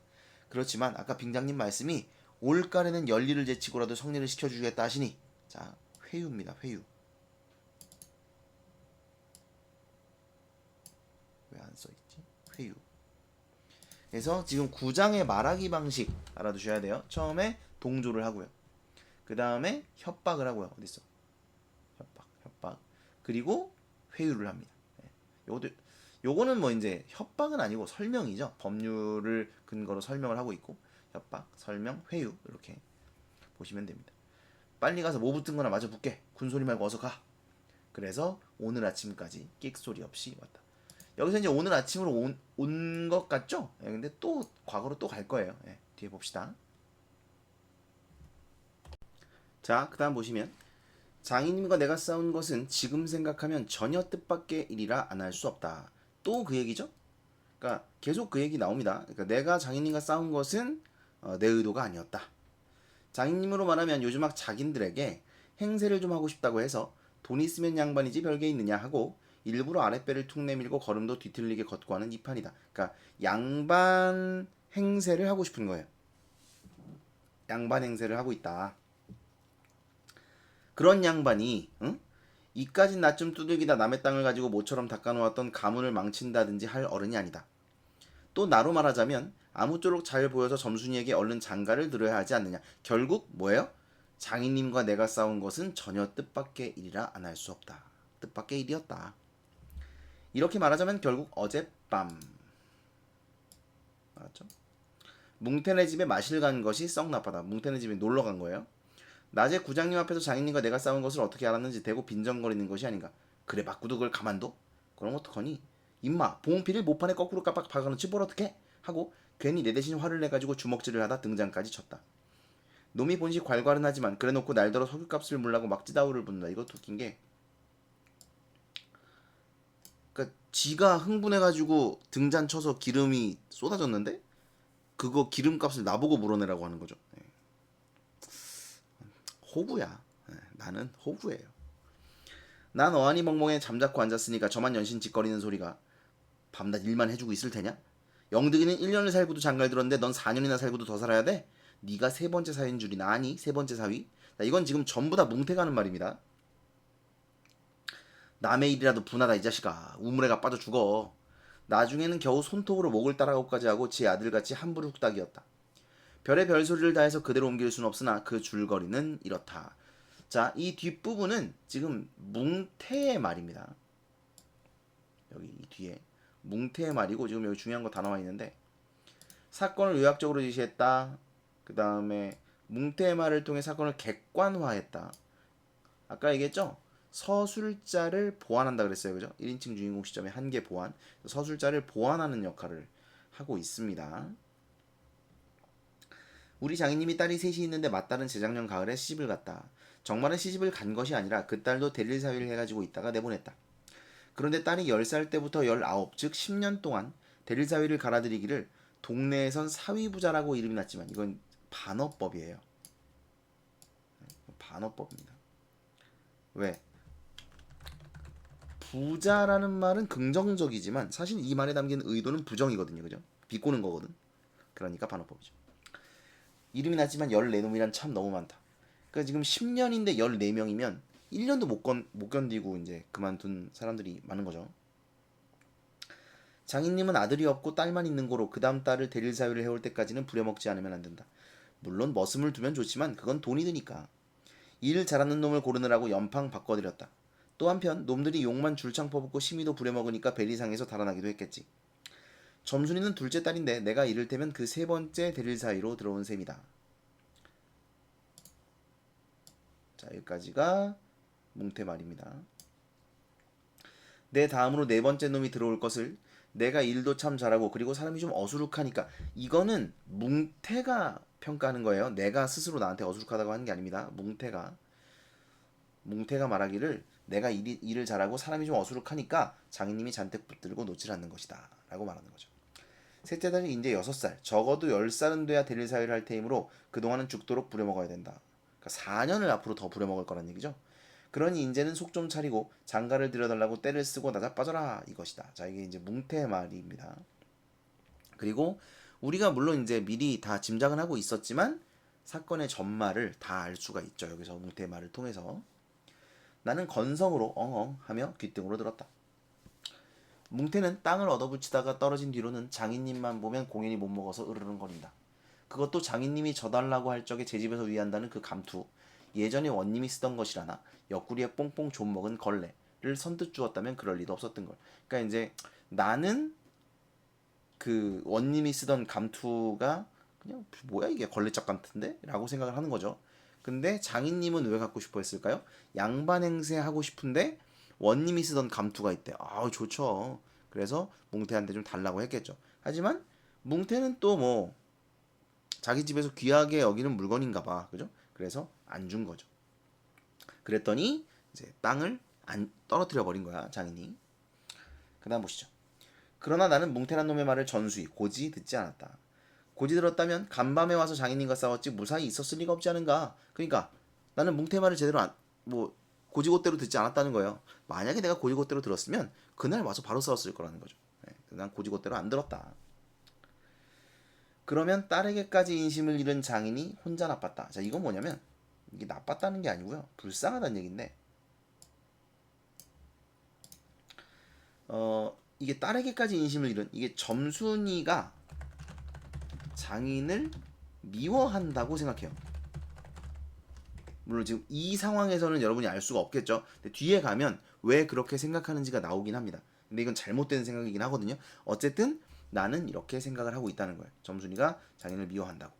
그렇지만 아까 빙장님 말씀이 올가을에는 열리를 제치고라도 성리를 시켜주겠다 하시니 자 회유입니다. 회유. 왜 안 써있지? 회유. 그래서 지금 구장의 말하기 방식 알아두셔야 돼요. 처음에 동조를 하고요. 그 다음에 협박을 하고요. 어딨어? 협박. 그리고 회유를 합니다. 요것도 요거는 뭐 이제 협박은 아니고 설명이죠. 법률을 근거로 설명을 하고 있고 협박, 설명, 회유 이렇게 보시면 됩니다. 빨리 가서 뭐 붙은 거나 마저 붙게. 군소리 말고 어서 가. 그래서 오늘 아침까지 끽 소리 없이 왔다. 여기서 이제 오늘 아침으로 온 것 같죠? 예, 근데 또 과거로 또 갈 거예요. 예, 뒤에 봅시다. 자, 그 다음 보시면 장인님과 내가 싸운 것은 지금 생각하면 전혀 뜻밖의 일이라 안 할 수 없다. 또 그 얘기죠? 그러니까 계속 그 얘기 나옵니다. 그러니까 내가 장인님과 싸운 것은 내 의도가 아니었다. 장인님으로 말하면 요즘 막 자긴들에게 행세를 좀 하고 싶다고 해서 돈 있으면 양반이지 별게 있느냐 하고 일부러 아랫배를 툭 내밀고 걸음도 뒤틀리게 걷고 하는 이 판이다. 그러니까 양반 행세를 하고 싶은 거예요. 양반 행세를 하고 있다. 그런 양반이 응? 이까진 나 좀 두들기다 남의 땅을 가지고 모처럼 닦아놓았던 가문을 망친다든지 할 어른이 아니다. 또 나로 말하자면 아무쪼록 잘 보여서 점순이에게 얼른 장가를 들어야 하지 않느냐. 결국 뭐예요? 장인님과 내가 싸운 것은 전혀 뜻밖의 일이라 안 할 수 없다. 뜻밖의 일이었다. 이렇게 말하자면 결국 어젯밤 맞죠? 뭉태네 집에 마실 간 것이 썩 나빠다. 뭉태네 집에 놀러 간 거예요. 낮에 구장님 앞에서 장인님과 내가 싸운 것을 어떻게 알았는지 대고 빈정거리는 것이 아닌가. 그래 맞고도 그걸 가만둬? 그럼 어떡하니? 임마 봉필을 모판에 거꾸로 깜빡 박아놓지 뭘 어떡해? 하고 괜히 내 대신 화를 내가지고 주먹질을 하다 등장까지 쳤다. 놈이 본시 괄괄은 하지만 그래놓고 날더러 석유값을 물라고 막 찌다우를 bun다. 이것도 웃긴 게 그니까 지가 흥분해가지고 등잔 쳐서 기름이 쏟아졌는데 그거 기름값을 나보고 물어내라고 하는 거죠. 호구야. 나는 호구예요. 난 어안이 멍멍해 잠자코 앉았으니까 저만 연신 짓거리는 소리가 밤낮 일만 해주고 있을 테냐? 영득이는 1년을 살고도 장가를 들었는데 넌 4년이나 살고도 더 살아야 돼? 네가 세 번째 사위인 줄이나 아니? 세 번째 사위? 자, 이건 지금 전부 다 뭉태가는 말입니다. 남의 일이라도 분하다 이 자식아. 우물에가 빠져 죽어. 나중에는 겨우 손톱으로 목을 따라고까지 하고 제 아들같이 함부로 뚝딱이었다. 별의 별소리를 다해서 그대로 옮길 수는 없으나 그 줄거리는 이렇다. 자, 이 뒷부분은 지금 뭉태의 말입니다. 여기 이 뒤에 뭉태의 말이고 지금 여기 중요한 거 다 나와 있는데 사건을 요약적으로 제시했다. 그 다음에 뭉태의 말을 통해 사건을 객관화했다. 아까 얘기했죠? 서술자를 보완한다 그랬어요. 그죠? 1인칭 주인공 시점의 한계 보완. 서술자를 보완하는 역할을 하고 있습니다. 우리 장인님이 딸이 셋이 있는데 맏딸은 재작년 가을에 시집을 갔다. 정말은 시집을 간 것이 아니라 그 딸도 대릴 사위를 해가지고 있다가 내보냈다. 그런데 딸이 10살 때부터 19, 즉 10년 동안 대릴 사위를 갈아들이기를 동네에선 사위부자라고 이름이 났지만 이건 반어법이에요. 반어법입니다. 왜? 부자라는 말은 긍정적이지만 사실 이 말에 담긴 의도는 부정이거든요. 그죠? 비꼬는 거거든. 그러니까 반어법이죠. 이름이 났지만 14놈이란 참 너무 많다. 그러니까 지금 10년인데 14명이면 1년도 못 견디고 이제 그만둔 사람들이 많은 거죠. 장인님은 아들이 없고 딸만 있는 거로 그 다음 딸을 대릴 사위를 해올 때까지는 부려먹지 않으면 안 된다. 물론 머슴을 두면 좋지만 그건 돈이 드니까. 일 잘하는 놈을 고르느라고 연팡 바꿔드렸다. 또 한편 놈들이 욕만 줄창 퍼붓고 심의도 부려먹으니까 베리상에서 달아나기도 했겠지. 점순이는 둘째 딸인데 내가 이를테면 그 세 번째 대릴 사위로 들어온 셈이다. 자, 여기까지가 뭉태 말입니다. 내 다음으로 네 번째 놈이 들어올 것을 내가 일도 참 잘하고 그리고 사람이 좀 어수룩하니까, 이거는 뭉태가 평가하는 거예요. 내가 스스로 나한테 어수룩하다고 하는 게 아닙니다. 뭉태가 말하기를 내가 일을 잘하고 사람이 좀 어수룩하니까 장인님이 잔뜩 붙들고 놓질 않는 것이다 라고 말하는 거죠. 셋째 딸이 이제 6살, 적어도 10살은 돼야 대릴 사회를 할 테이므로 그동안은 죽도록 부려먹어야 된다. 그러니까 4년을 앞으로 더 부려먹을 거란 얘기죠. 그러니 이제는 속 좀 차리고 장가를 들여달라고 때를 쓰고 나자 빠져라 이것이다. 자, 이게 이제 뭉태의 말입니다. 그리고 우리가 물론 이제 미리 다 짐작은 하고 있었지만 사건의 전말을 다 알 수가 있죠. 여기서 뭉태의 말을 통해서. 나는 건성으로 엉엉 하며 귓등으로 들었다. 뭉태는 땅을 얻어붙이다가 떨어진 뒤로는 장인님만 보면 공연히 못 먹어서 으르렁거린다. 그것도 장인님이 져달라고 할 적에 제 집에서 위한다는 그 감투, 예전에 원님이 쓰던 것이라나 옆구리에 뽕뽕 좀 먹은 걸레를 선뜻 주었다면 그럴 리도 없었던 걸. 그러니까 이제 나는 그 원님이 쓰던 감투가 그냥 뭐야 이게 걸레짝 감투인데? 라고 생각을 하는 거죠. 근데 장인님은 왜 갖고 싶어 했을까요? 양반 행세 하고 싶은데 원님이 쓰던 감투가 있대. 아, 좋죠. 그래서 뭉태한테 좀 달라고 했겠죠. 하지만 뭉태는 또 뭐 자기 집에서 귀하게 여기는 물건인가 봐. 그죠? 그래서 안 준 거죠. 그랬더니 이제 땅을 안 떨어뜨려 버린 거야, 장인이. 그다음 보시죠. 그러나 나는 뭉태란 놈의 말을 전수히 고지 듣지 않았다. 고지 들었다면 간밤에 와서 장인님과 싸웠지 무사히 있었을 리가 없지 않은가. 그러니까 나는 뭉태 말을 제대로 뭐 고지고대로 듣지 않았다는 거예요. 만약에 내가 고지고대로 들었으면 그날 와서 바로 싸웠을 거라는 거죠. 난 고지고대로 안 들었다. 그러면 딸에게까지 인심을 잃은 장인이 혼자 나빴다. 자, 이건 뭐냐면 이게 나빴다는 게 아니고요. 불쌍하다는 얘기인데, 이게 딸에게까지 인심을 잃은, 이게 점순이가 장인을 미워한다고 생각해요. 물론 지금 이 상황에서는 여러분이 알 수가 없겠죠. 근데 뒤에 가면 왜 그렇게 생각하는지가 나오긴 합니다. 근데 이건 잘못된 생각이긴 하거든요. 어쨌든 나는 이렇게 생각을 하고 있다는 거예요. 점순이가 장인을 미워한다고.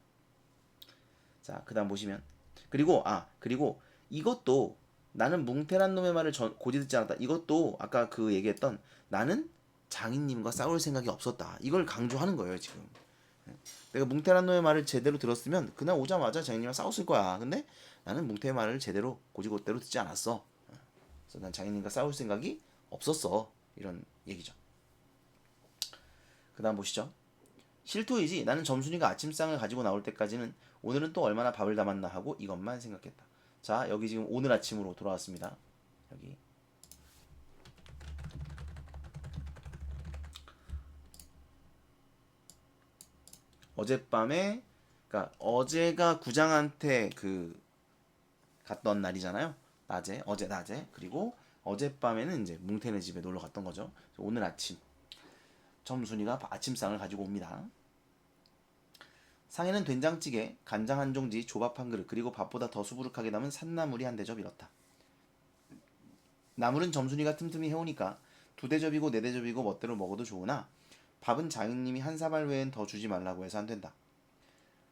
자, 그 다음 보시면, 그리고 이것도 나는 뭉태란 놈의 말을 고지 듣지 않았다. 이것도 아까 그 얘기했던 나는 장인님과 싸울 생각이 없었다. 이걸 강조하는 거예요, 지금. 내가 뭉태란 놈의 말을 제대로 들었으면 그날 오자마자 장인님과 싸웠을 거야. 근데 나는 뭉태의 말을 제대로 고지고대로 듣지 않았어. 그래서 난 장인님과 싸울 생각이 없었어. 이런 얘기죠. 그 다음 보시죠. 실토이지 나는 점순이가 아침상을 가지고 나올 때까지는 오늘은 또 얼마나 밥을 담았나 하고 이것만 생각했다. 자, 여기 지금 오늘 아침으로 돌아왔습니다. 여기 어젯밤에, 그러니까 어제가 구장한테 그 갔던 날이잖아요. 어제 낮에. 그리고 어젯밤에는 이제 뭉태네 집에 놀러 갔던 거죠. 오늘 아침 점순이가 아침상을 가지고 옵니다. 상에는 된장찌개, 간장 한 종지, 조밥 한 그릇, 그리고 밥보다 더 수부룩하게 남은 산나물이 한 대접 이렇다. 나물은 점순이가 틈틈이 해오니까 두 대접이고 네 대접이고 멋대로 먹어도 좋으나 밥은 장인님이 한 사발 외엔 더 주지 말라고 해서 안 된다.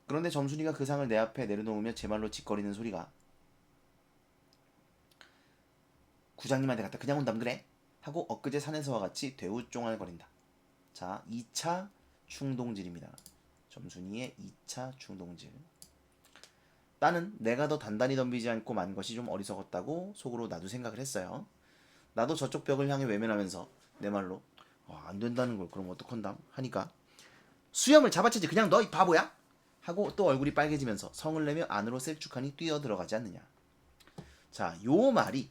그런데 점순이가 그 상을 내 앞에 내려놓으며 제 말로 짓거리는 소리가 구장님한테 갔다 그냥 온담 그래? 하고 엊그제 산에서와 같이 되우쫑알거린다. 자, 2차 충동질입니다. 점순이의 2차 충동질. 나는 내가 더 단단히 덤비지 않고 만 것이 좀 어리석었다고 속으로 나도 생각을 했어요. 나도 저쪽 벽을 향해 외면하면서 내 말로 안 된다는 걸 그럼 어떡한담 하니까 수염을 잡아채지 그냥 너 이 바보야? 하고 또 얼굴이 빨개지면서 성을 내며 안으로 셀쭉하니 뛰어 들어가지 않느냐. 자, 요 말이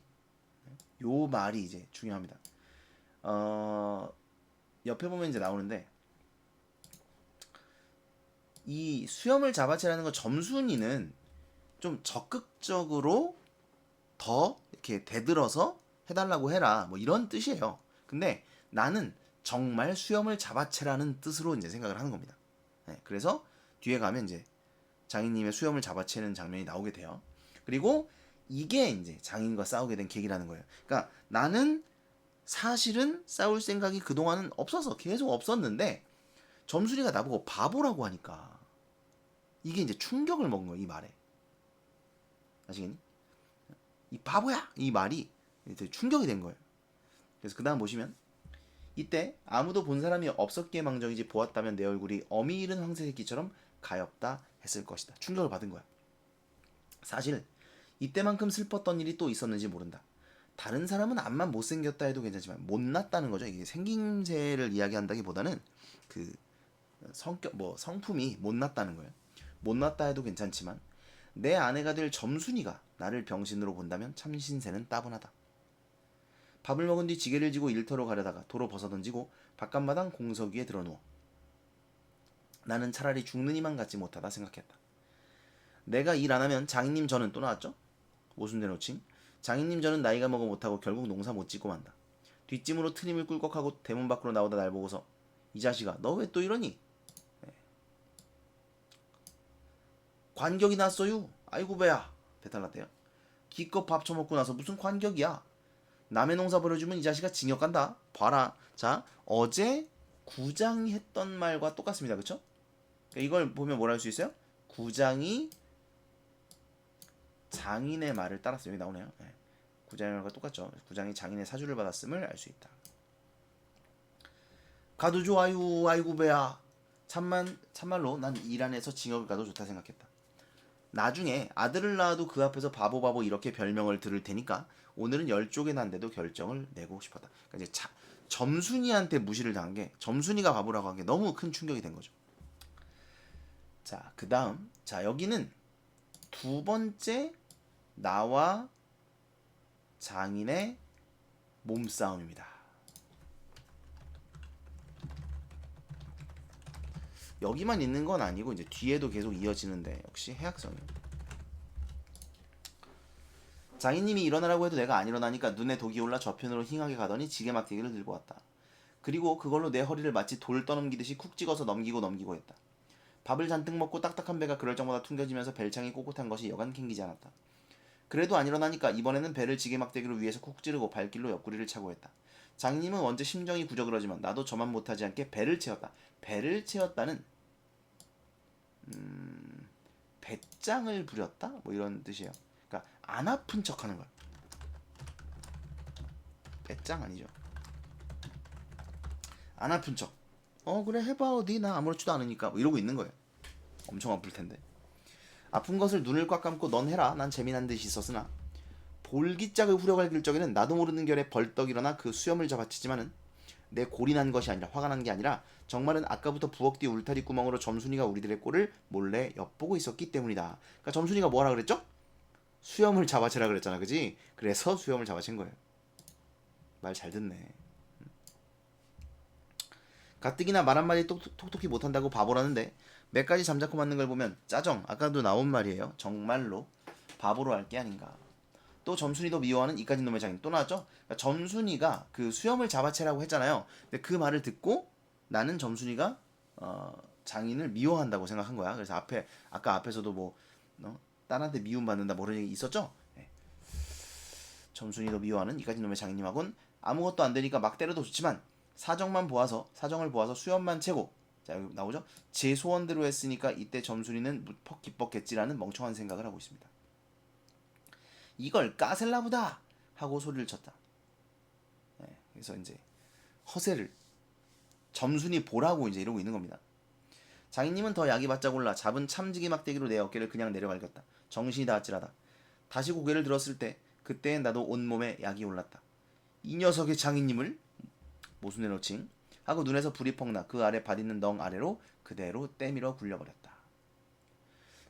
이제 중요합니다. 옆에 보면 이제 나오는데 이 수염을 잡아채라는 거 점순이는 좀 적극적으로 더 이렇게 대들어서 해달라고 해라 뭐 이런 뜻이에요. 근데 나는 정말 수염을 잡아채라는 뜻으로 이제 생각을 하는 겁니다. 네, 그래서 뒤에 가면 이제 장인님의 수염을 잡아채는 장면이 나오게 돼요. 그리고 이게 이제 장인과 싸우게 된 계기라는 거예요. 그러니까 나는 사실은 싸울 생각이 그동안은 없어서 계속 없었는데 점순이가 나보고 바보라고 하니까 이게 이제 충격을 먹은 거예요, 이 말에. 아시겠니? 이 바보야! 이 말이 되게 충격이 된 거예요. 그래서 그 다음 보시면 이때 아무도 본 사람이 없었기에 망정이지 보았다면 내 얼굴이 어미 잃은 황새새끼처럼 가엾다 했을 것이다. 충격을 받은 거야. 사실 이때만큼 슬펐던 일이 또 있었는지 모른다. 다른 사람은 암만 못생겼다 해도 괜찮지만 못났다는 거죠. 이게 생김새를 이야기한다기보다는 그 성격 뭐 성품이 못났다는 거예요. 못났다 해도 괜찮지만 내 아내가 될 점순이가 나를 병신으로 본다면 참 신세는 따분하다. 밥을 먹은 뒤 지게를 지고 일터로 가려다가 도로 벗어던지고 바깥마당 공석 위에 드러누워 나는 차라리 죽느니만 같지 못하다 생각했다. 내가 일 안하면 장인님 저는 또 나왔죠? 모순된 호칭. 장인님 저는 나이가 먹어 못하고 결국 농사 못 짓고 만다. 뒷짐으로 트림을 꿀꺽하고 대문 밖으로 나오다 날 보고서 이 자식아 너 왜 또 이러니? 관격이 났어요. 아이고 배야. 배탈 났대요. 기껏 밥 처먹고 나서 무슨 관격이야. 남의 농사 벌어주면 이 자식아 징역 간다. 봐라. 자 어제 구장이 했던 말과 똑같습니다. 그쵸? 이걸 보면 뭐라 할 수 있어요? 구장이 장인의 말을 따랐어요. 여기 나오네요. 네. 구장의 말과 똑같죠. 구장이 장인의 사주를 받았음을 알 수 있다. 가도 좋아요. 아이고 배야. 참말로 난 일 안에서 징역을 가도 좋다 생각했다. 나중에 아들을 낳아도 그 앞에서 바보 이렇게 별명을 들을 테니까 오늘은 열쪽에 난데도 결정을 내고 싶었다. 그러니까 이제 점순이한테 무시를 당한 게 점순이가 바보라고 한 게 너무 큰 충격이 된 거죠. 자, 그 다음 자 여기는 두 번째 나와 장인의 몸싸움입니다. 여기만 있는 건 아니고 이제 뒤에도 계속 이어지는데 역시 해악성이에요. 장인님이 일어나라고 해도 내가 안 일어나니까 눈에 독이 올라 저편으로 힝하게 가더니 지게막대기를 들고 왔다. 그리고 그걸로 내 허리를 마치 돌 떠넘기듯이 쿡 찍어서 넘기고 했다. 밥을 잔뜩 먹고 딱딱한 배가 그럴 정보다 퉁겨지면서 벨창이 꼿꼿한 것이 여간 캥기지 않았다. 그래도 안 일어나니까 이번에는 배를 지게막대기로 위에서 쿡 찌르고 발길로 옆구리를 차고 했다. 장님은 언제 심정이 구저그러지만 나도 저만 못하지 않게 배를 채웠다. 배를 채웠다는 배짱을 부렸다? 뭐 이런 뜻이에요. 그러니까 안 아픈 척하는 거야. 배짱 아니죠. 안 아픈 척. 그래 해봐 어디 나 아무렇지도 않으니까 뭐 이러고 있는 거예요. 엄청 아플 텐데. 아픈 것을 눈을 꽉 감고 넌 해라. 난 재미난 듯이 있었으나 볼기짝을 후려갈길 적에는 나도 모르는 결에 벌떡 일어나 그 수염을 잡아치지만은 내 골이 난 것이 아니라 화가 난 게 아니라 정말은 아까부터 부엌 뒤 울타리 구멍으로 점순이가 우리들의 꼴을 몰래 엿보고 있었기 때문이다. 그러니까 점순이가 뭐라 그랬죠? 수염을 잡아채라 그랬잖아, 그지? 그래서 수염을 잡아챈 거예요. 말 잘 듣네. 가뜩이나 말 한마디 톡톡히 못한다고 바보라는데 몇 가지 잠자코 맞는 걸 보면 짜정 아까도 나온 말이에요. 정말로 바보로 할 게 아닌가. 또 점순이도 미워하는 이까진 놈의 장인 또 나왔죠? 그러니까 점순이가 그 수염을 잡아채라고 했잖아요. 근데 그 말을 듣고 나는 점순이가 장인을 미워한다고 생각한 거야. 그래서 아까 앞에서도 뭐 딸한테 미움받는다 뭐 그런 얘기 있었죠? 네. 점순이도 미워하는 이까진 놈의 장인님하고는 아무것도 안 되니까 막 때려도 좋지만 사정을 보아서 수염만 채고 자 여기 나오죠? 제 소원대로 했으니까 이때 점순이는 무퍽 기뻤겠지라는 멍청한 생각을 하고 있습니다. 이걸 까셀라보다 하고 소리를 쳤다. 네, 그래서 이제 허세를 점순이 보라고 이제 이러고 있는 겁니다. 장인님은 더 약이 바짝 올라 잡은 참지기 막대기로 내 어깨를 그냥 내려갈겼다. 정신이 다 아찔하다. 다시 고개를 들었을 때 그때엔 나도 온몸에 약이 올랐다. 이 녀석의 장인님을 모순의 호칭 하고 눈에서 불이 펑나 그 아래 밭있는 넝 아래로 그대로 때밀어 굴려버렸다.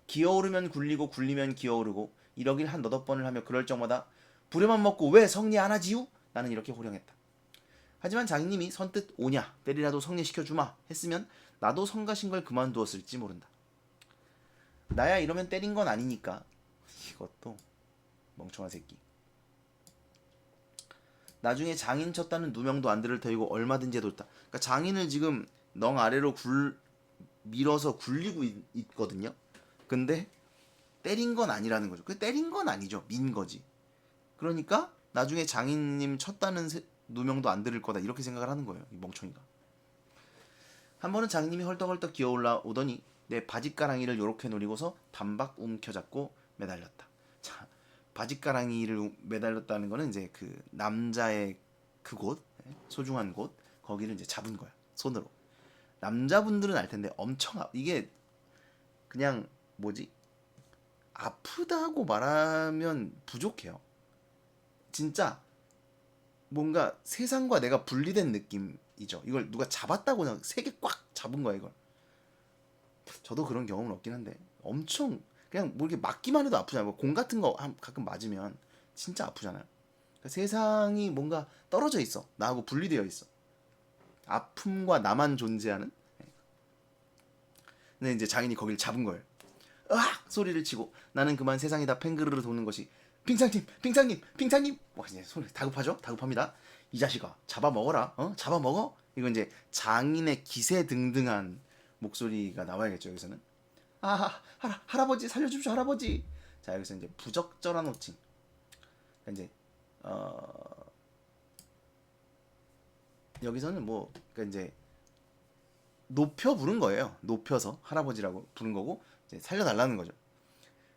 기어오르면 굴리고 굴리면 기어오르고 이러길 한 너댓 번을 하며 그럴 적마다 부려만 먹고 왜 성리 안 하지요? 나는 이렇게 호령했다. 하지만 장인님이 선뜻 오냐 때리라도 성리시켜주마 했으면 나도 성가신 걸 그만두었을지 모른다. 나야 이러면 때린 건 아니니까. 이것도 멍청한 새끼. 나중에 장인 쳤다는 누명도 안 들을 터이고 얼마든지 해뒀다. 그러니까 장인을 지금 넝 아래로 밀어서 굴리고 있거든요. 근데 때린 건 아니라는 거죠. 그 때린 건 아니죠. 민 거지. 그러니까 나중에 장인님 쳤다는 누명도 안 들을 거다 이렇게 생각을 하는 거예요. 이 멍청이가. 한 번은 장인님이 헐떡헐떡 기어올라 오더니 내 바짓가랑이를 요렇게 노리고서 단박 움켜잡고 매달렸다. 자, 바짓가랑이를 매달렸다는 거는 이제 그 남자의 그곳, 소중한 곳, 거기를 이제 잡은 거야, 손으로. 남자분들은 알 텐데 엄청 이게 그냥 뭐지? 아프다고 말하면 부족해요. 진짜 뭔가 세상과 내가 분리된 느낌이죠. 이걸 누가 잡았다고 그냥 세게 꽉 잡은 거야, 이걸. 저도 그런 경험은 없긴 한데 엄청 그냥 뭐 이렇게 맞기만 해도 아프잖아요. 뭐공 같은 거 가끔 맞으면 진짜 아프잖아요. 그러니까 세상이 뭔가 떨어져 있어. 나하고 분리되어 있어. 아픔과 나만 존재하는. 근데 이제 장인이 거기를 잡은 거예요. 으악! 소리를 치고 나는 그만 세상이 다 팽그르르 도는 것이 빙상님, 빙상님, 빙상님. 와 이제 소리 다급하죠? 다급합니다. 이 자식아, 잡아먹어라. 잡아먹어. 이건 이제 장인의 기세등등한 목소리가 나와야겠죠, 여기서는. 할아버지 살려주십시오, 할아버지. 자, 여기서 이제 부적절한 호칭. 그러니까 이제 여기서는 뭐 그러니까 이제 높여 부른 거예요. 높여서 할아버지라고 부른 거고 이제 살려달라는 거죠.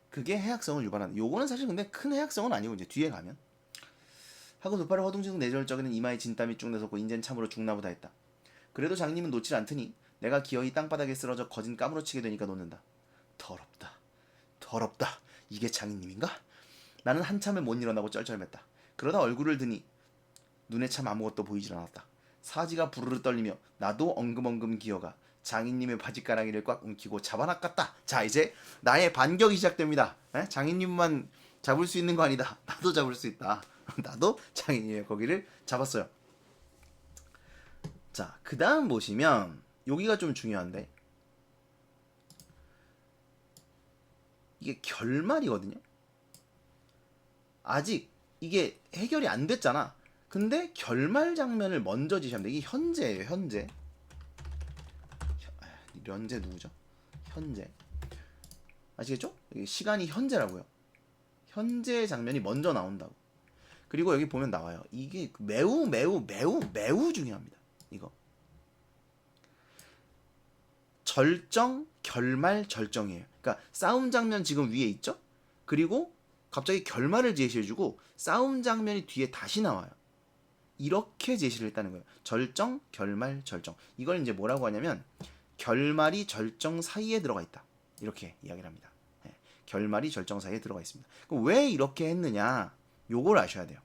그게 해악성을 유발하는. 요거는 사실 근데 큰 해악성은 아니고 이제 뒤에 가면 하고 두 팔을 허둥지둥 내저을 적에는 이마에 진땀이 쭉 내섰고 인젠 참으로 죽나보다 했다. 그래도 장님은 놓질 않더니 내가 기어이 땅바닥에 쓰러져 거진 까무러치게 되니까 놓는다. 더럽다. 더럽다. 이게 장인님인가? 나는 한참을 못 일어나고 쩔쩔맸다. 그러다 얼굴을 드니 눈에 참 아무것도 보이질 않았다. 사지가 부르르 떨리며 나도 엉금엉금 기어가 장인님의 바짓가랑이를 꽉 움키고 잡아낚았다. 자, 이제 나의 반격이 시작됩니다. 장인님만 잡을 수 있는 거 아니다. 나도 잡을 수 있다. 나도 장인님의 거기를 잡았어요. 자, 그 다음 보시면 여기가 좀 중요한데 이게 결말이거든요. 아직 이게 해결이 안 됐잖아. 근데 결말 장면을 먼저 지시합니다. 이게 현재예요, 현재. 현재 누구죠? 현재. 아시겠죠? 이게 시간이 현재라고요. 현재 장면이 먼저 나온다고. 그리고 여기 보면 나와요. 이게 매우 매우 매우 매우 중요합니다. 이거. 절정, 결말, 절정이에요. 그러니까 싸움 장면 지금 위에 있죠? 그리고 갑자기 결말을 제시해주고 싸움 장면이 뒤에 다시 나와요. 이렇게 제시를 했다는 거예요. 절정, 결말, 절정. 이걸 이제 뭐라고 하냐면 결말이 절정 사이에 들어가 있다. 이렇게 이야기를 합니다. 네. 결말이 절정 사이에 들어가 있습니다. 그럼 왜 이렇게 했느냐? 요걸 아셔야 돼요.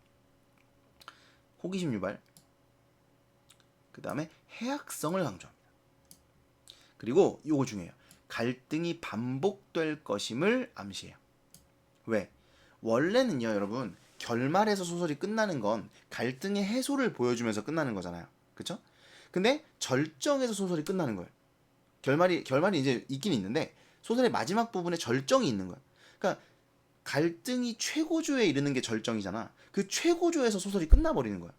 호기심 유발. 그 다음에 해악성을 강조합니다. 그리고 요거 중요해요. 갈등이 반복될 것임을 암시해요. 왜? 원래는요, 여러분, 결말에서 소설이 끝나는 건 갈등의 해소를 보여주면서 끝나는 거잖아요. 그쵸? 근데 절정에서 소설이 끝나는 거예요. 결말이 이제 있긴 있는데 소설의 마지막 부분에 절정이 있는 거야. 그러니까 갈등이 최고조에 이르는 게 절정이잖아. 그 최고조에서 소설이 끝나버리는 거야.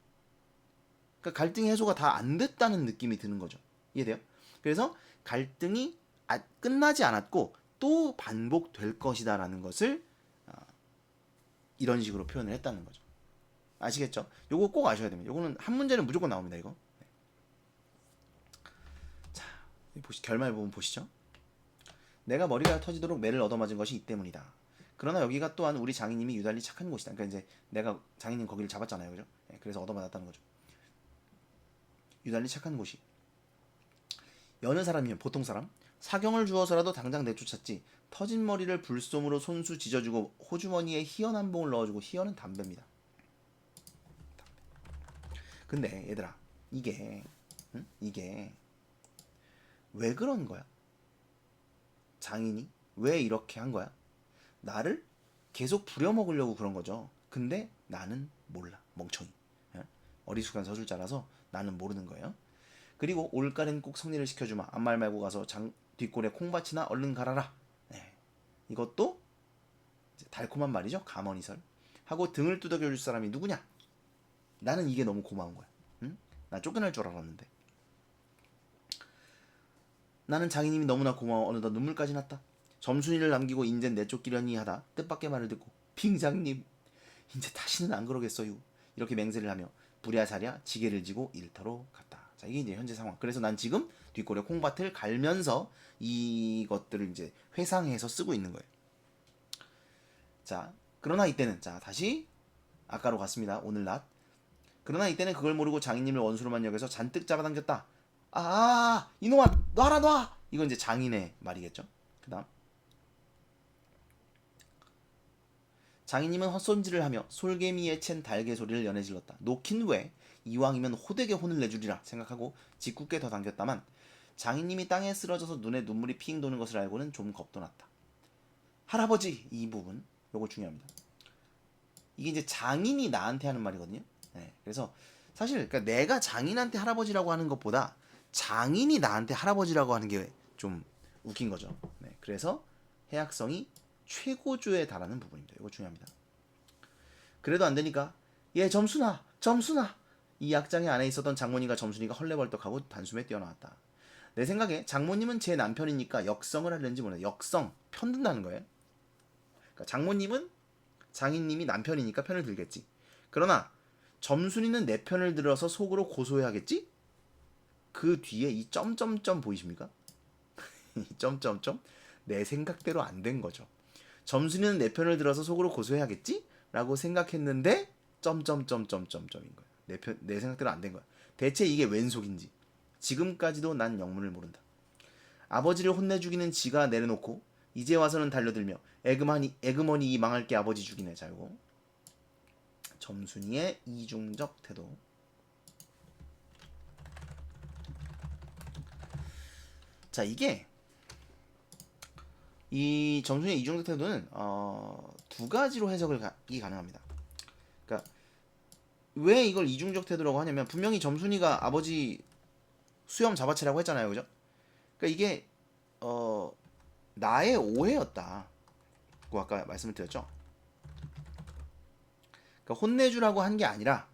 그러니까 갈등의 해소가 다 안 됐다는 느낌이 드는 거죠. 이해돼요? 그래서 갈등이 끝나지 않았고 또 반복될 것이다라는 것을 이런 식으로 표현을 했다는 거죠. 아시겠죠? 요거 꼭 아셔야 됩니다. 요거는 한 문제는 무조건 나옵니다. 이거. 네. 자, 결말 부분 보시죠. 내가 머리가 터지도록 매를 얻어맞은 것이 이 때문이다. 그러나 여기가 또한 우리 장인님이 유달리 착한 곳이다. 그러니까 이제 내가 장인님 거기를 잡았잖아요, 그죠? 네, 그래서 얻어맞았다는 거죠. 유달리 착한 곳이. 여느 사람이면 보통 사람 사경을 주어서라도 당장 내쫓았지. 터진 머리를 불솜으로 손수 지져주고 호주머니에 희연 한 봉을 넣어주고. 희연은 담배입니다. 근데 얘들아, 이게 왜 그런 거야? 장인이 왜 이렇게 한 거야? 나를 계속 부려먹으려고 그런 거죠. 근데 나는 몰라. 멍청이. 어리숙한 서술자라서 나는 모르는 거예요. 그리고 올가는 꼭 성리를 시켜주마. 아무 말 말고 가서 뒷골에 콩밭이나 얼른 갈아라. 네. 이것도 달콤한 말이죠. 감언이설. 하고 등을 두들겨줄 사람이 누구냐? 나는 이게 너무 고마운 거야. 응? 나 쫓겨날 줄 알았는데. 나는 장인님이 너무나 고마워. 어느덧 눈물까지 났다. 점순이를 남기고 인젠 내쫓기려니 하다 뜻밖의 말을 듣고 빙장님 이제 다시는 안 그러겠어요. 이렇게 맹세를 하며 부랴사랴 지게를 지고 일터로 갔다. 자, 이게 이제 현재 상황. 그래서 난 지금 뒷골에 콩밭을 갈면서 이것들을 이제 회상해서 쓰고 있는 거예요. 자, 그러나 이때는 자 다시 아까로 갔습니다. 오늘 낮. 그러나 이때는 그걸 모르고 장인님을 원수로만 여겨서 잔뜩 잡아당겼다. 이놈아 놔라 놔. 이건 이제 장인의 말이겠죠. 그다음 장인님은 헛손질을 하며 솔개미에 챈 달개 소리를 연해질렀다. 놓긴 왜 이왕이면 호되게 혼을 내주리라 생각하고 짓궂게 더 당겼다만 장인님이 땅에 쓰러져서 눈에 눈물이 핑 도는 것을 알고는 좀 겁도 났다. 할아버지 이 부분 요거 중요합니다. 이게 이제 장인이 나한테 하는 말이거든요. 네, 그래서 사실 그러니까 내가 장인한테 할아버지라고 하는 것보다 장인이 나한테 할아버지라고 하는 게 좀 웃긴 거죠. 네, 그래서 해악성이 최고조에 달하는 부분입니다. 이거 중요합니다. 그래도 안 되니까 점순아 점순아 이 약장의 안에 있었던 장모님과 점순이가 헐레벌떡하고 단숨에 뛰어나왔다. 내 생각에 장모님은 제 남편이니까 역성을 하려는지 모르겠네. 역성 편든다는 거예요. 그러니까 장모님은 장인님이 남편이니까 편을 들겠지. 그러나 점순이는 내 편을 들어서 속으로 고소해야겠지? 그 뒤에 이 점점점 보이십니까? 이 점점점 내 생각대로 안 된 거죠. 점순이는 내 편을 들어서 속으로 고소해야겠지? 라고 생각했는데 점점점점점점인 거야. 내 생각대로 안 된 거야. 대체 이게 웬 속인지 지금까지도 난 영문을 모른다. 아버지를 혼내주기는 지가 내려놓고 이제 와서는 달려들며 에그머니 이 망할 게 아버지 죽이네. 자 요거 점순이의 이중적 태도. 자 이게 이 점순이의 이중적 태도는 두 가지로 해석이 가능합니다. 그러니까 왜 이걸 이중적 태도라고 하냐면 분명히 점순이가 아버지 수염 잡아채라고 했잖아요, 그죠? 그러니까 이게 나의 오해였다. 고 아까 말씀을 드렸죠. 그러니까 혼내주라고 한 게 아니라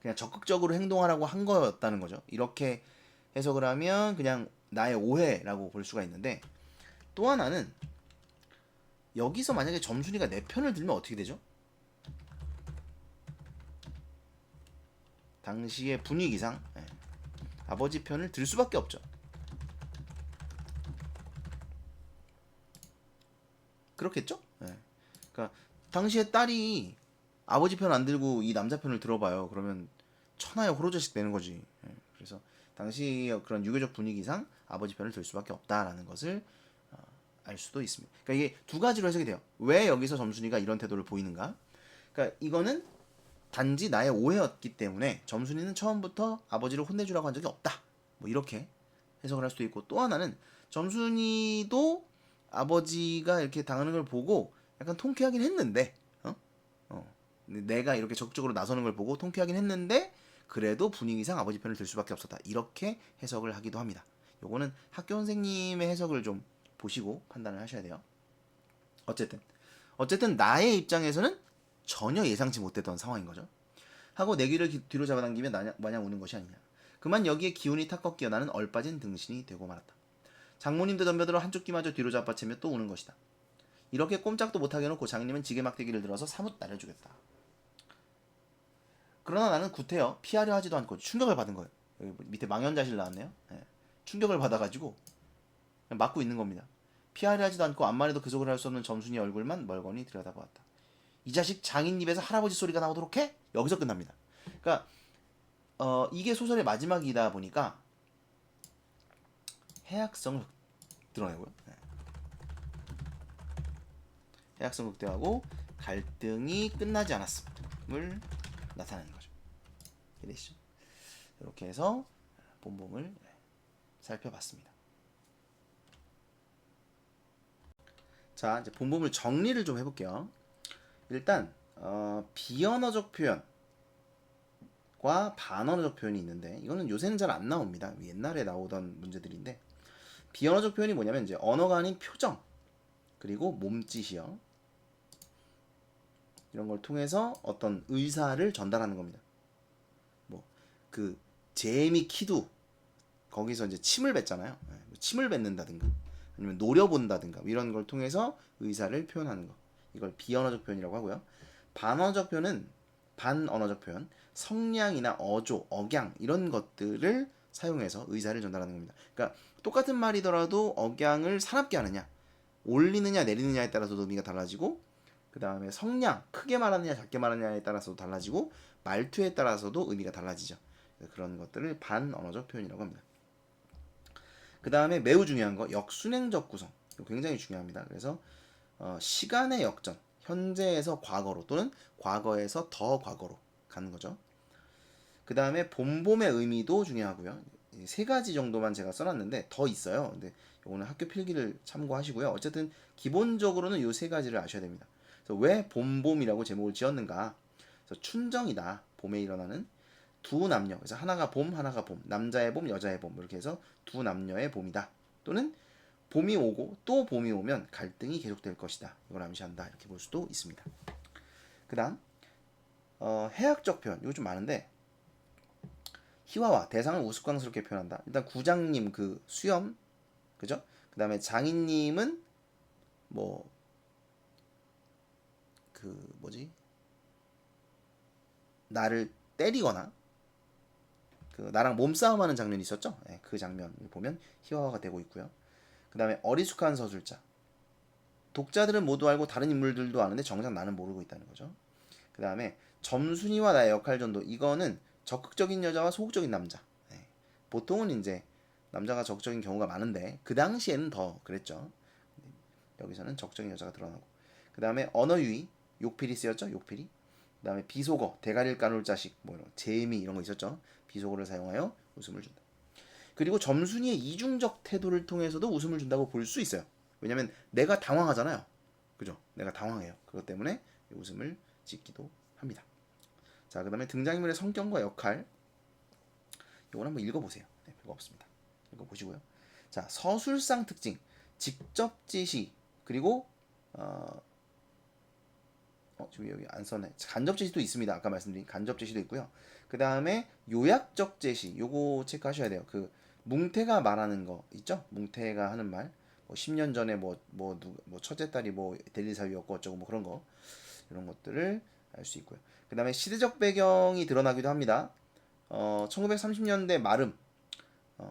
그냥 적극적으로 행동하라고 한 거였다는 거죠. 이렇게 해석을 하면 그냥 나의 오해라고 볼 수가 있는데 또 하나는 여기서 만약에 점순이가 내 편을 들면 어떻게 되죠? 당시의 분위기상 아버지 편을 들 수밖에 없죠. 그렇겠죠? 그러니까 당시에 딸이 아버지 편 안 들고 이 남자 편을 들어봐요. 그러면 천하의 호로자식 되는 거지. 그래서 당시 그런 유교적 분위기상 아버지 편을 들 수밖에 없다라는 것을 알 수도 있습니다. 그러니까 이게 두 가지로 해석이 돼요. 왜 여기서 점순이가 이런 태도를 보이는가? 그러니까 이거는 단지 나의 오해였기 때문에 점순이는 처음부터 아버지를 혼내주라고 한 적이 없다. 뭐 이렇게 해석을 할 수도 있고 또 하나는 점순이도 아버지가 이렇게 당하는 걸 보고 약간 통쾌하긴 했는데 내가 이렇게 적극적으로 나서는 걸 보고 통쾌하긴 했는데 그래도 분위기상 아버지 편을 들 수밖에 없었다. 이렇게 해석을 하기도 합니다. 요거는 학교 선생님의 해석을 좀 보시고 판단을 하셔야 돼요. 어쨌든 나의 입장에서는 전혀 예상치 못했던 상황인 거죠. 하고 내 귀를 뒤로 잡아당기며 마냥 우는 것이 아니냐. 그만 여기에 기운이 탁 꺾여 나는 얼빠진 등신이 되고 말았다. 장모님도 덤벼들어 한쪽 귀마저 뒤로 잡아채며 또 우는 것이다. 이렇게 꼼짝도 못하게 해놓고 장님은 지게 막대기를 들어서 사뭇 나를 주겠다. 그러나 나는 구태여 피하려 하지도 않고 충격을 받은 거예요. 여기 밑에 망연자실 나왔네요. 충격을 받아가지고 그냥 맞고 있는 겁니다. 피하려 하지도 않고 암만 해도 그 속을 할 수 없는 점순이 얼굴만 멀거니 들여다보았다. 이 자식 장인 입에서 할아버지 소리가 나오도록 해? 여기서 끝납니다. 그러니까 이게 소설의 마지막이다 보니까 해악성을 드러내고요. 해악성 극대화하고 갈등이 끝나지 않았음을 나타내는 거죠. 이해되시죠? 이렇게 해서 본봉을 살펴봤습니다. 자, 이제 본봉을 정리를 좀 해볼게요. 일단 비언어적 표현과 반언어적 표현이 있는데 이거는 요새는 잘 안 나옵니다. 옛날에 나오던 문제들인데 비언어적 표현이 뭐냐면 이제 언어가 아닌 표정 그리고 몸짓이요. 이런 걸 통해서 어떤 의사를 전달하는 겁니다. 뭐 그 제이미 키두 거기서 이제 침을 뱉잖아요. 침을 뱉는다든가 아니면 노려본다든가 이런 걸 통해서 의사를 표현하는 거. 이걸 비언어적 표현이라고 하고요. 반언어적 표현은 반언어적 표현, 성량이나 어조, 억양 이런 것들을 사용해서 의사를 전달하는 겁니다. 그러니까 똑같은 말이더라도 억양을 사납게 하느냐, 올리느냐 내리느냐에 따라서 의미가 달라지고 그 다음에 성량, 크게 말하느냐 작게 말하느냐에 따라서도 달라지고 말투에 따라서도 의미가 달라지죠. 그런 것들을 반언어적 표현이라고 합니다. 그 다음에 매우 중요한 거 역순행적 구성. 이거 굉장히 중요합니다. 그래서 시간의 역전, 현재에서 과거로 또는 과거에서 더 과거로 가는 거죠. 그 다음에 봄봄의 의미도 중요하고요. 세 가지 정도만 제가 써놨는데 더 있어요. 근데 이거는 학교 필기를 참고하시고요. 어쨌든 기본적으로는 이 세 가지를 아셔야 됩니다. 그래서 왜 봄봄이라고 제목을 지었는가? 그래서 춘정이다. 봄에 일어나는 두 남녀. 그래서 하나가 봄, 하나가 봄. 남자의 봄, 여자의 봄. 이렇게 해서 두 남녀의 봄이다. 또는 봄이 오고 또 봄이 오면 갈등이 계속될 것이다. 이걸 암시한다. 이렇게 볼 수도 있습니다. 그다음 해학적 표현. 이거 좀 많은데 희화화 대상을 우스꽝스럽게 표현한다. 일단 구장님 그 수염 그죠? 그다음에 장인님은 뭐 그 뭐지 나를 때리거나 그 나랑 몸싸움하는 장면이 있었죠? 네, 그 장면 보면 희화화가 되고 있고요. 그다음에 어리숙한 서술자 독자들은 모두 알고 다른 인물들도 아는데 정작 나는 모르고 있다는 거죠. 그다음에 점순이와 나의 역할 전도 이거는 적극적인 여자와 소극적인 남자. 네. 보통은 이제 남자가 적극적인 경우가 많은데 그 당시에는 더 그랬죠. 여기서는 적극적인 여자가 드러나고 그 다음에 언어 유희 욕필이 쓰였죠. 욕필이 그 다음에 비속어 대가리를 까놓을 자식 뭐 이런 재미 이런 거 있었죠. 비속어를 사용하여 웃음을 준다. 그리고 점순이의 이중적 태도를 통해서도 웃음을 준다고 볼 수 있어요. 왜냐면 내가 당황하잖아요. 그죠? 내가 당황해요. 그것 때문에 웃음을 짓기도 합니다. 자, 그 다음에 등장인물의 성격과 역할 이건 한번 읽어보세요. 네, 별거 없습니다. 읽어보시고요. 자, 서술상 특징 직접 지시 그리고 지금 여기 안 써네. 간접 제시도 있습니다. 아까 말씀드린 간접 제시도 있고요. 그 다음에 요약적 제시 요거 체크하셔야 돼요. 그 뭉태가 말하는 거 있죠? 뭉태가 하는 말. 뭐 10년 전에 뭐 첫째 딸이 뭐 대리 사위였고 어쩌고 뭐 그런 거 이런 것들을 알 수 있고요. 그 다음에 시대적 배경이 드러나기도 합니다. 1930년대 말음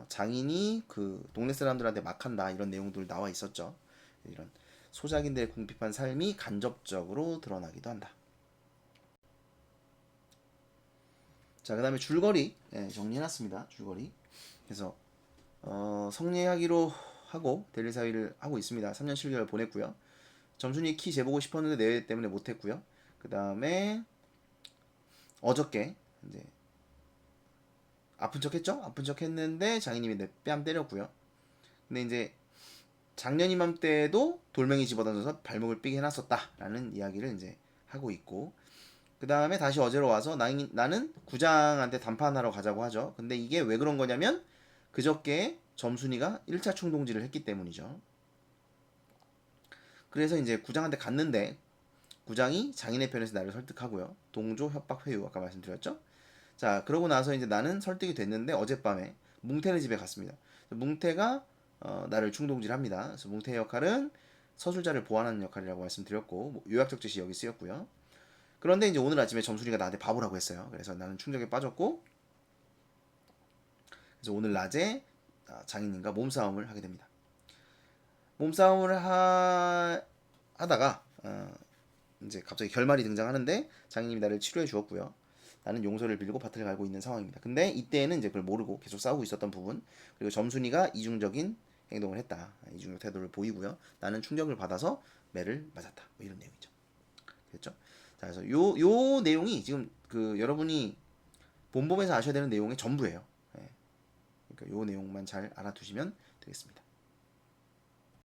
장인이 그 동네 사람들한테 막한다 이런 내용들 나와 있었죠. 이런 소작인들의 궁핍한 삶이 간접적으로 드러나기도 한다. 자, 그 다음에 줄거리 정리해놨습니다. 줄거리. 그래서 성례하기로 하고 대리 사위를 하고 있습니다. 3년 7개월 보냈고요. 점순이 키 재보고 싶었는데 내 때문에 못했고요. 그 다음에 어저께 이제 아픈 척했죠? 아픈 척했는데 장인님이 내 뺨 때렸고요. 근데 이제 작년 이맘때도 돌멩이 집어던져서 발목을 삐게 해놨었다라는 이야기를 이제 하고 있고 그 다음에 다시 어제로 와서 나는 구장한테 담판하러 가자고 하죠. 근데 이게 왜 그런 거냐면 그저께 점순이가 1차 충동질을 했기 때문이죠. 그래서 이제 구장한테 갔는데 구장이 장인의 편에서 나를 설득하고요. 동조 협박 회유 아까 말씀드렸죠. 자 그러고 나서 이제 나는 설득이 됐는데 어젯밤에 뭉태네 집에 갔습니다. 뭉태가 나를 충동질합니다. 그래서 뭉태의 역할은 서술자를 보완하는 역할이라고 말씀드렸고 뭐 요약적 제시 여기 쓰였고요. 그런데 이제 오늘 아침에 점순이가 나한테 바보라고 했어요. 그래서 나는 충격에 빠졌고 그래서 오늘 낮에 장인님과 몸싸움을 하게 됩니다. 몸싸움을 하다가 이제 갑자기 결말이 등장하는데 장인님이 나를 치료해 주었고요. 나는 용서를 빌고 밭을 갈고 있는 상황입니다. 근데 이때는 이제 그걸 모르고 계속 싸우고 있었던 부분 그리고 점순이가 이중적인 행동을 했다. 이중적 태도를 보이고요. 나는 충격을 받아서 매를 맞았다. 뭐 이런 내용이죠. 됐죠? 자, 그래서 요 내용이 지금 그 여러분이 본범에서 아셔야 되는 내용의 전부예요. 예. 그러니까 요 내용만 잘 알아두시면 되겠습니다.